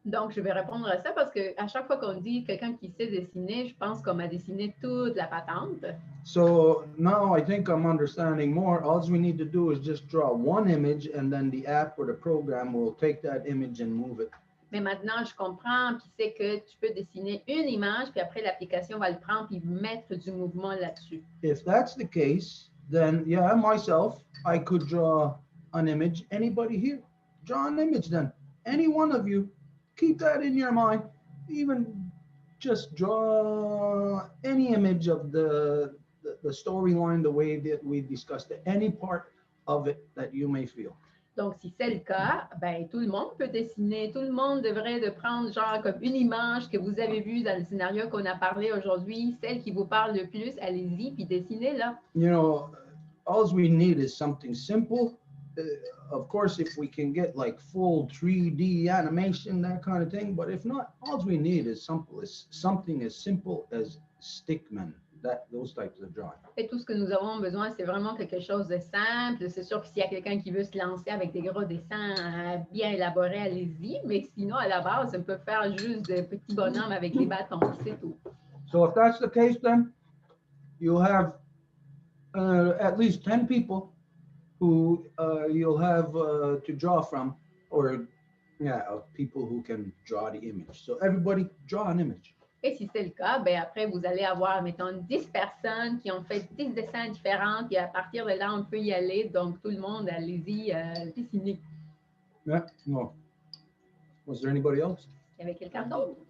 [SPEAKER 2] Donc, je vais répondre à ça parce qu'à chaque fois qu'on dit quelqu'un qui sait dessiner, je pense qu'on m'a dessiné toute la patente.
[SPEAKER 1] So now I think I'm understanding more. All we need to do is just draw one image and then the app or the program will take that image and move it.
[SPEAKER 2] Mais maintenant, je comprends, puis c'est que tu peux dessiner une image, puis après, l'application va le prendre puis mettre du mouvement là-dessus.
[SPEAKER 1] If that's the case, then yeah, myself, I could draw an image. Anybody here? Draw an image then. Any one of you. Keep that in your mind. Even just draw any image of the storyline, the way that we discussed it, any part of it that you may feel.
[SPEAKER 2] Donc, si c'est le cas, ben, tout le monde peut dessiner. Tout le monde devrait de prendre genre comme une image que vous avez vue dans le scénario qu'on a parlé aujourd'hui, celle qui vous parle le plus, allez-y, puis dessinez-la.
[SPEAKER 1] You know, all we need is something simple. of course, if we can get like full 3D animation, that kind of thing, but if not, all we need is something as simple as stickmen, those types of drawing.
[SPEAKER 2] Et tout ce que nous avons besoin, c'est vraiment quelque chose de simple. C'est sûr que s'il y a quelqu'un qui veut se lancer avec des gros dessins bien élaborés, allez-y. Mais sinon, à la base, on peut faire juste des petits bonhommes avec des bâtons, c'est tout.
[SPEAKER 1] So if that's the case, then you'll have at least 10 people who you'll have to draw from, or people who can draw the image. So everybody draw an image.
[SPEAKER 2] Et si c'est le cas, ben après, vous allez avoir, mettons, 10 personnes qui ont fait 10 dessins différents, et à partir de là, on peut y aller. Donc, tout le monde, allez-y, dessiner.
[SPEAKER 1] Yeah, no. Was there anybody else?
[SPEAKER 2] Il y avait quelqu'un d'autre?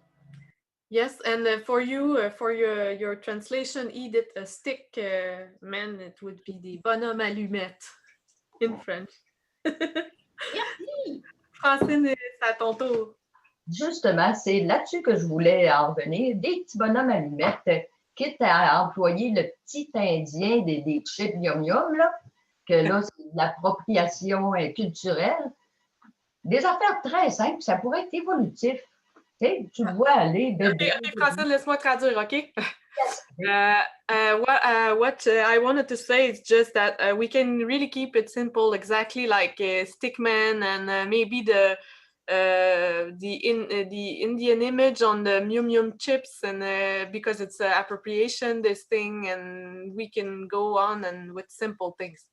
[SPEAKER 4] Yes, and for your translation, Edith, a stick man, it would be the bonhomme allumette in French.
[SPEAKER 2] Merci!
[SPEAKER 4] Francine, c'est à ton tour.
[SPEAKER 8] Justement, c'est là-dessus que je voulais en venir. Des petits bonhommes allumettes, quitte à employer le petit indien des chips yum-yum, là, que là, c'est de l'appropriation culturelle. Des affaires très simples, ça pourrait être évolutif. Tu sais, tu vois aller...
[SPEAKER 4] Okay, Francine, laisse-moi traduire, OK? What I wanted to say is just that we can really keep it simple, exactly like Stickman and maybe the Indian image on the Mium Mium chips, and because it's appropriation, this thing, and we can go on and with simple things.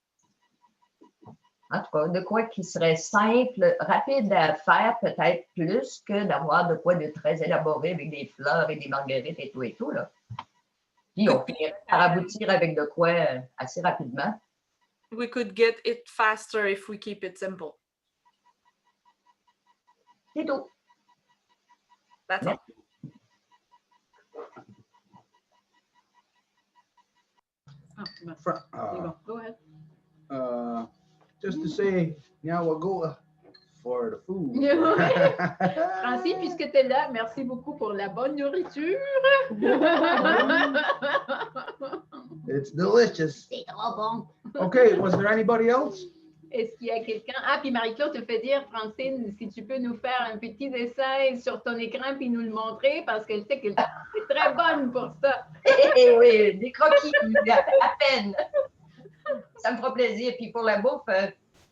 [SPEAKER 8] En tout cas, de quoi qui serait simple, rapide à faire peut-être plus que d'avoir de quoi de très élaboré avec des fleurs et des marguerites et tout, là. Puis on finirait par aboutir avec de quoi assez rapidement.
[SPEAKER 4] We could get it faster if we keep it simple.
[SPEAKER 8] C'est tout.
[SPEAKER 4] That's all.
[SPEAKER 2] Go ahead.
[SPEAKER 1] Just to say, now we'll go for the food.
[SPEAKER 2] Francis, puisque tu es là, merci beaucoup pour la bonne nourriture.
[SPEAKER 1] It's delicious.
[SPEAKER 2] C'est trop bon.
[SPEAKER 1] Okay, was there anybody else?
[SPEAKER 2] Est-ce qu'il y a quelqu'un? Ah, puis Marie-Claude te fait dire, Francine, si tu peux nous faire un petit dessin sur ton écran puis nous le montrer, parce qu'elle sait qu'elle est très bonne pour ça.
[SPEAKER 8] Oui, des croquis, à peine. Ça me fera plaisir. Puis pour la bouffe,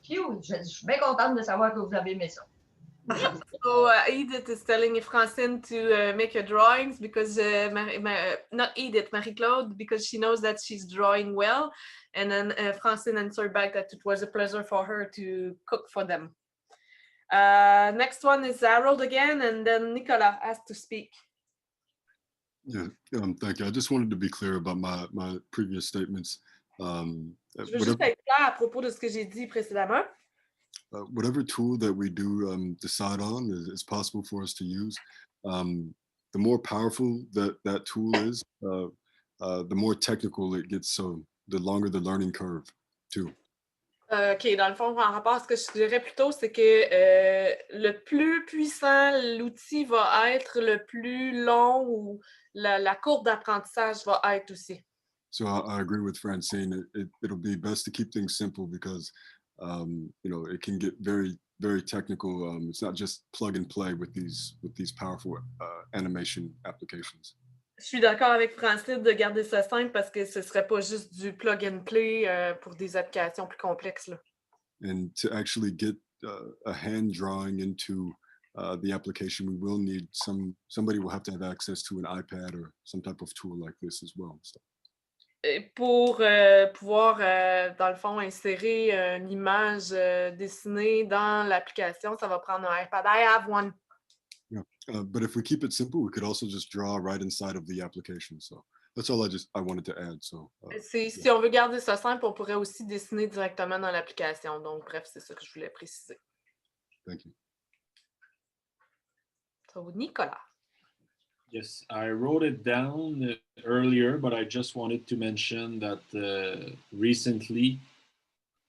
[SPEAKER 8] je suis bien contente de savoir que vous avez aimé ça.
[SPEAKER 4] So Edith is telling Francine to make her drawings because not Edith, Marie-Claude, because she knows that she's drawing well. And then Francine answered back that it was a pleasure for her to cook for them. Next one is Harold again, and then Nicolas has to speak.
[SPEAKER 6] Yeah, thank you. I just wanted to be clear about my previous statements.
[SPEAKER 4] Je veux juste être clair à propos de ce que j'ai dit précédemment.
[SPEAKER 6] Whatever tool that we do decide on is possible for us to use. The more powerful that tool is, the more technical it gets, so the longer the learning curve too.
[SPEAKER 4] OK, dans le fond, en rapport à ce que je dirais plutôt, c'est que le plus puissant l'outil va être, le plus long ou la courbe d'apprentissage va être aussi.
[SPEAKER 6] So I agree with Francine. It'll be best to keep things simple because it can get very, very technical. It's not just plug and play with these powerful animation applications.
[SPEAKER 4] Je suis d'accord avec Francine de garder ça simple parce que ce serait pas juste du plug and play pour des applications plus complexes, là.
[SPEAKER 6] And to actually get a hand drawing into the application, we will need somebody will have to have access to an iPad or some type of tool like this as well. So.
[SPEAKER 4] Pour pouvoir, dans le fond, insérer une image dessinée dans l'application, ça va prendre un iPad. I have one.
[SPEAKER 6] Yeah, but if we keep it simple, we could also just draw right inside of the application. So that's all I wanted to add. So
[SPEAKER 4] si on veut garder ça simple, on pourrait aussi dessiner directement dans l'application. Donc, bref, c'est ça que je voulais préciser.
[SPEAKER 6] Thank you.
[SPEAKER 4] So, Nicolas.
[SPEAKER 3] Yes, I wrote it down earlier, but I just wanted to mention that recently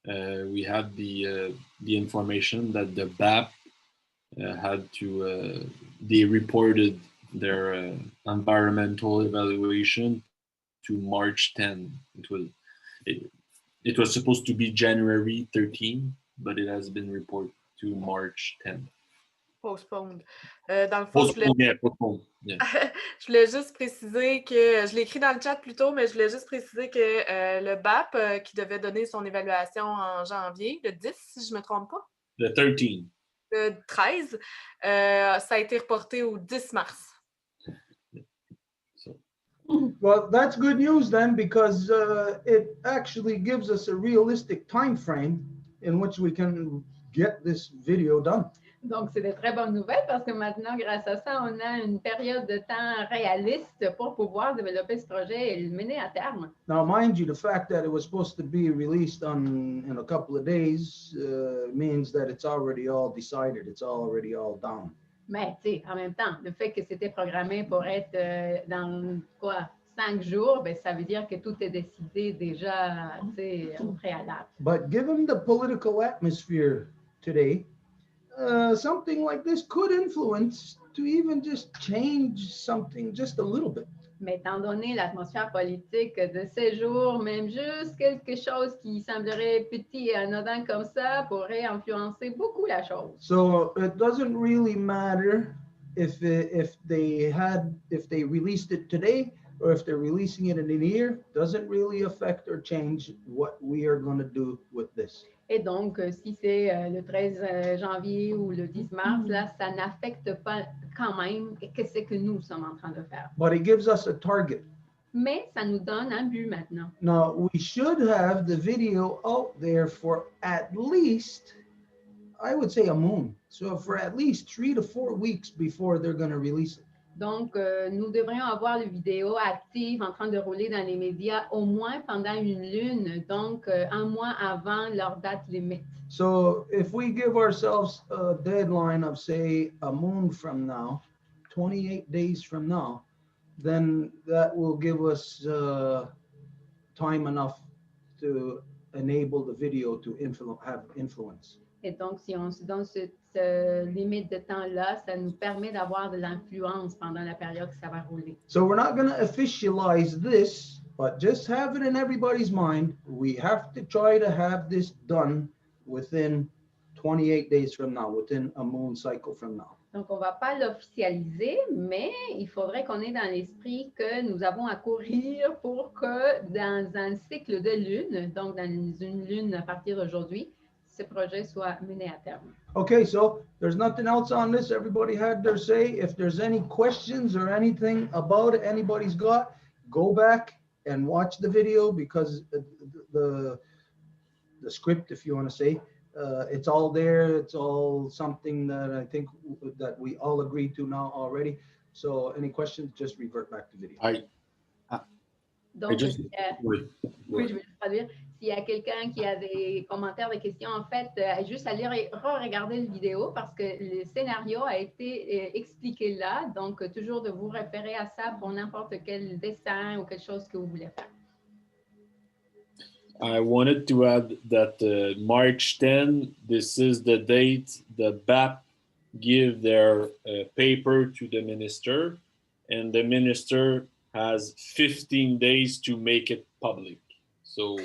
[SPEAKER 3] we had the information that the BAP had to, they reported their environmental evaluation to March 10. It was supposed to be January 13, but it has been reported to March 10th.
[SPEAKER 4] Postponed. Dans le fond,
[SPEAKER 3] Postponed, yeah.
[SPEAKER 4] je voulais juste préciser que, je l'ai écrit dans le chat plus tôt, mais je voulais juste préciser que le BAP, qui devait donner son évaluation en janvier, le 10, si je ne me trompe pas.
[SPEAKER 3] Le 13.
[SPEAKER 4] Le 13, ça a été reporté au 10 mars.
[SPEAKER 1] Well, that's good news then, because it actually gives us a realistic time frame in which we can get this video done.
[SPEAKER 2] Donc, c'est de très bonnes nouvelles parce que maintenant, grâce à ça, on a une période de temps réaliste pour pouvoir développer ce projet et le mener à terme.
[SPEAKER 1] Now, mind you, the fact that it was supposed to be released in a couple of days means that it's already all decided. It's already all done.
[SPEAKER 2] Mais, tu sais, en même temps, le fait que c'était programmé pour être dans, 5 jours, ben, ça veut dire que tout est décidé déjà, tu sais, au préalable.
[SPEAKER 1] But given the political atmosphere today, something like this could influence to even just change something just a little bit.
[SPEAKER 2] Mais étant donné l'atmosphère politique de ces jours, même juste quelque chose qui semblerait petit et anodin comme ça pourrait influencer beaucoup la chose.
[SPEAKER 1] So it doesn't really matter if they released it today or if they're releasing it in a year. Doesn't really affect or change what we are going to do with this.
[SPEAKER 2] Et donc, si c'est le 13 janvier ou le 10 mars, là, ça n'affecte pas quand même ce que nous sommes en train de faire.
[SPEAKER 1] But it gives us a target.
[SPEAKER 2] Mais ça nous donne un but maintenant.
[SPEAKER 1] Now, we should have the video out there for at least, I would say, a month. So for at least 3 to 4 weeks before they're going to release it.
[SPEAKER 2] Donc, nous devrions avoir les vidéos actives en train de rouler dans les médias au moins pendant une lune, donc un mois avant leur date limite.
[SPEAKER 1] So if we give ourselves a deadline of, say, a month from now, 28 days from now, then that will give us time enough to enable the video to have influence.
[SPEAKER 2] Et donc, si on se donne cette limite de temps-là, ça nous permet d'avoir de l'influence pendant la période que ça va rouler.
[SPEAKER 1] So we're not going to officialize this, but just have it in everybody's mind. We have to try to have this done within 28 days from now, within a moon cycle from now.
[SPEAKER 2] Donc, on ne va pas l'officialiser, mais il faudrait qu'on ait dans l'esprit que nous avons à courir pour que dans un cycle de lune, donc dans une lune à partir d'aujourd'hui, ce projet soit mené à terme.
[SPEAKER 1] Okay, so there's nothing else on this. Everybody had their say. If there's any questions or anything about it anybody's got, go back and watch the video, because the script, if you want to say, it's all there. It's all something that I think that we all agreed to now already. So any questions, just revert back to video.
[SPEAKER 2] Donc, oui, je vais le traduire. S'il y a quelqu'un qui a des commentaires, des questions, en fait, juste à lire et re-regarder la vidéo parce que le scénario a été expliqué là. Donc, toujours de vous référer à ça pour n'importe quel dessin ou quelque chose que vous voulez faire.
[SPEAKER 3] I wanted to add that March 10, this is the date the BAP give their paper to the minister, and the minister has 15 days to make it public. So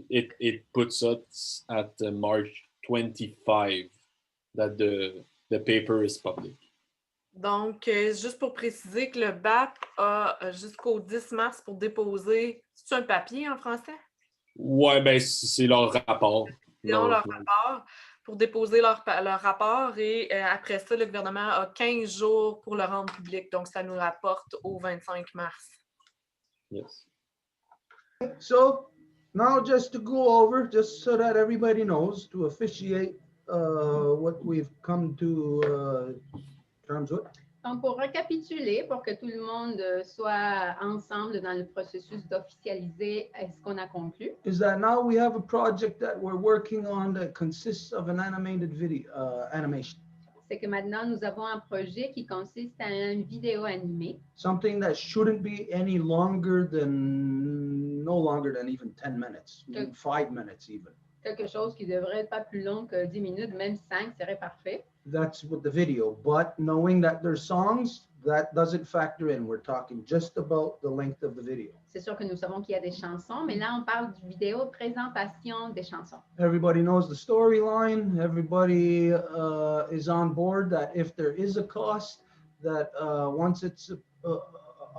[SPEAKER 3] it puts us at March 25 that the paper is public.
[SPEAKER 4] Donc, juste pour préciser que le BAP a jusqu'au 10 mars pour déposer, c'est un papier en français?
[SPEAKER 3] Ouais, ben c'est leur rapport.
[SPEAKER 4] Ils ont leur rapport pour déposer leur rapport et après ça, le gouvernement a 15 jours pour le rendre public. Donc, ça nous rapporte au 25 mars.
[SPEAKER 3] Yes.
[SPEAKER 1] So now just to go over, just so that everybody knows, to officiate what we've come to terms with.
[SPEAKER 2] Donc, pour récapituler, pour que tout le monde soit ensemble dans le processus d'officialiser ce qu'on a conclu,
[SPEAKER 1] Is that now we have a project that we're working on that consists of an animated video animation.
[SPEAKER 2] c'est que maintenant, nous avons un projet qui consiste à une vidéo animée,
[SPEAKER 1] Something that shouldn't be no longer than even 10 minutes, 5 minutes even.
[SPEAKER 2] quelque chose qui devrait être pas plus long que 10 minutes, même 5 serait parfait.
[SPEAKER 1] That's with the video, but knowing that there's songs, that doesn't factor in. We're talking just about the length of the video.
[SPEAKER 2] C'est sûr que nous savons qu'il y a des chansons, mais là, on parle du vidéo présentation des chansons.
[SPEAKER 1] Everybody knows the storyline. Everybody is on board that if there is a cost, that once it's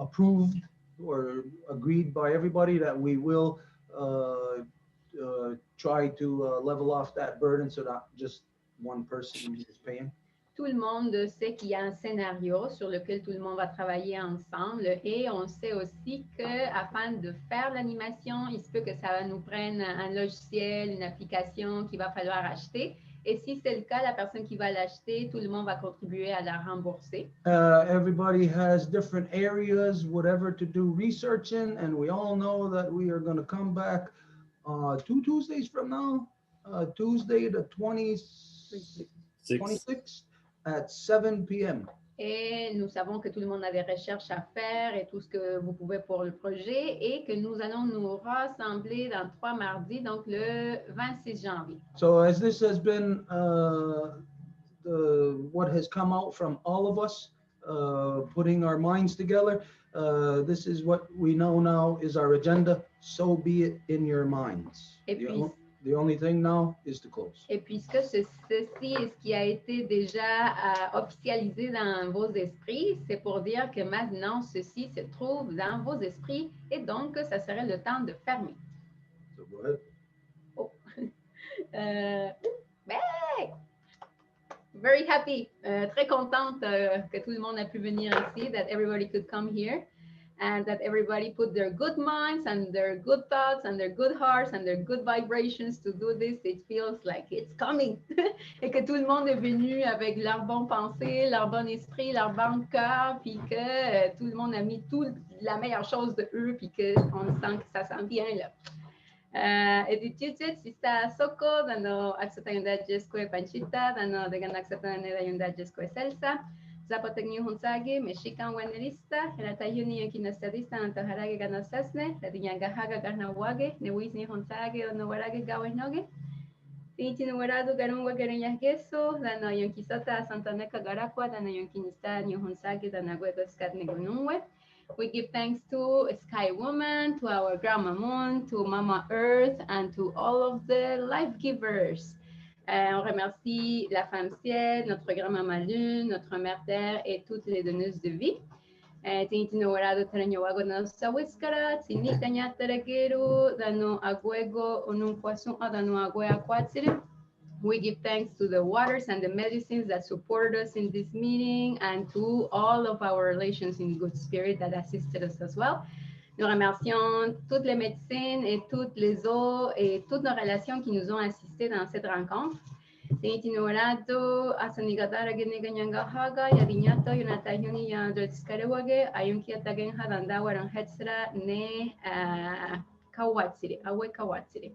[SPEAKER 1] approved or agreed by everybody, that we will try to level off that burden so that just one person is paying.
[SPEAKER 2] Tout le monde sait qu'il y a un scénario sur lequel tout le monde va travailler ensemble et on sait aussi qu'afin de faire l'animation, il se peut que ça va nous prenne un logiciel, une application qu'il va falloir acheter. Et si c'est le cas, la personne qui va l'acheter, tout le monde va contribuer à la rembourser.
[SPEAKER 1] Everybody has different areas, whatever to do research in, and we all know that we are going to come back 2 Tuesdays from now, Tuesday the 26th at 7 p.m.
[SPEAKER 2] Et nous savons que tout le monde a des recherches à faire et tout ce que vous pouvez pour le projet et que nous allons nous rassembler dans 3 mardis, donc le 26 janvier.
[SPEAKER 1] So as this has been what has come out from all of us, putting our minds together, this is what we know now is our agenda. So be it in your minds.
[SPEAKER 2] Et puis,
[SPEAKER 1] The only thing now is to close.
[SPEAKER 2] Et puisque ceci est ce qui a été déjà officialisé dans vos esprits, c'est pour dire que maintenant ceci se trouve dans vos esprits et donc ça serait le temps de fermer.
[SPEAKER 1] So go ahead.
[SPEAKER 2] Oh. Very happy, très contente que tout le monde a pu venir ici, that everybody could come here. And that everybody put their good minds and their good thoughts and their good hearts and their good vibrations to do this. It feels like it's coming. Et que tout le monde est venu avec leur bon pensée, leur bon esprit, leur bon cœur, puis que tout le monde a mis la meilleure chose de eux, puis qu'on sent que ça s'en vient là. Et du titre, si ça soko, dano aksata yunda jesko e panchita, dano degan aksata neda yunda jesko e salsa. Zapotecni Hunsage, Mexican Wanelista, el Atayuni Yakinastadista, Antaharage Ganasasne, la Diñangahaga Garnawage, Newisni Hunsage, o Nowarage Gawenoge, Tintinuerado Garungwa Gereñasgeso, Dano Yonkisota, Santaneca Garaqua, Dano Yonkinista, New Hunsage, Danaguego Skatnegununwe. We give thanks to Sky Woman, to our Grandma Moon, to Mama Earth, and to all of the life givers. On remercie la femme ciel, notre grand-maman lune, notre mère terre et toutes les donneuses de vie. Tintino warado taranyowago na sawiskara, tinita nyataregeru, dano aguego, onunquasun, dano aguea quatsiri. We give thanks to the waters and the medicines that support us in this meeting and to all of our relations in good spirit that assisted us as well. Nous remercions toutes les médecines et toutes les eaux et toutes nos relations qui nous ont assistés dans cette rencontre. Tinitinorato, asanigatara geneganyangahaga, yadiñato, yunatayuni yandretskarewage, ayunkiatagenha dandawaran hetsra ne kawatsiri, awe kawatsiri.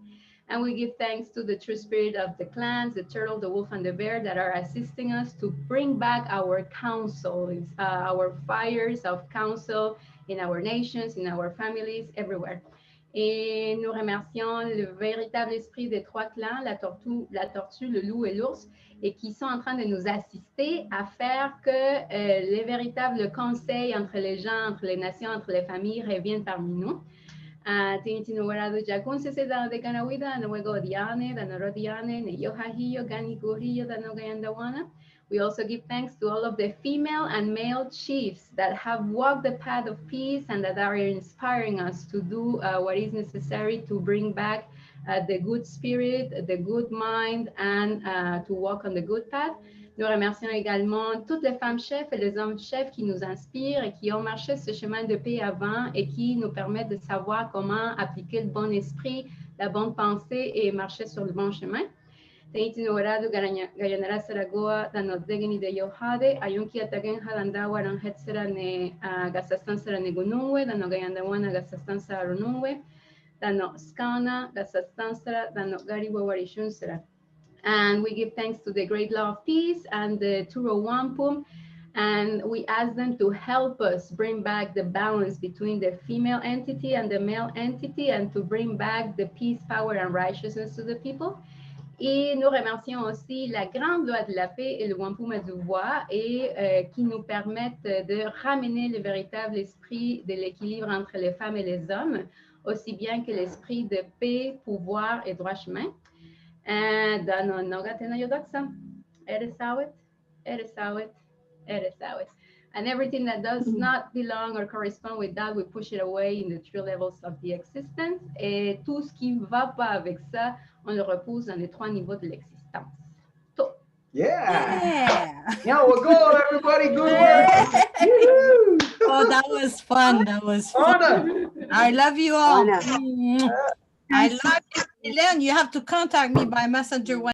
[SPEAKER 2] And we give thanks to the true spirit of the clans, the turtle, the wolf, and the bear that are assisting us to bring back our counsel, our fires of counsel in our nations, in our families, everywhere. Et nous remercions le véritable esprit des 3 clans, la tortue, le loup et l'ours, et qui sont en train de nous assister à faire que les véritables conseils entre les gens, entre les nations, entre les familles reviennent parmi nous. We also give thanks to all of the female and male chiefs that have walked the path of peace and that are inspiring us to do what is necessary to bring back the good spirit, the good mind, and to walk on the good path. Nous remercions également toutes les femmes chefs et les hommes chefs qui nous inspirent et qui ont marché ce chemin de paix avant et qui nous permettent de savoir comment appliquer le bon esprit, la bonne pensée et marcher sur le bon chemin. Tinitinowarado Gayanara Saragoa, Danodegeni de Yohade, Ayunki Atagenha Dandawaran Hetsera ne Gasastansara Negununwe, Dano Gayandawana Gasastansara Rununwe, Dano Skana, Gasastansara, Dano Gariwa Warishunsera. And we give thanks to the Great Law of Peace and the Turo Wampum, and we ask them to help us bring back the balance between the female entity and the male entity and to bring back the peace, power, and righteousness to the people. Et nous remercions aussi la Grande Loi de la Paix et le Wampu Mazuwa et qui nous permettent de ramener le véritable esprit de l'équilibre entre les femmes et les hommes, aussi bien que l'esprit de paix, pouvoir et droit chemin. And everything that does not belong or correspond with that, we push it away in the 3 levels of the existence. Et tout ce qui ne va pas avec ça, on le repousse dans les 3 niveaux de l'existence.
[SPEAKER 1] Yeah. Yeah, well, go, everybody. Good work.
[SPEAKER 5] Oh, that was fun. That was fun.
[SPEAKER 1] Anna.
[SPEAKER 5] I love you all.
[SPEAKER 9] Anna.
[SPEAKER 5] I love you, Elaine. You have to contact me by messenger when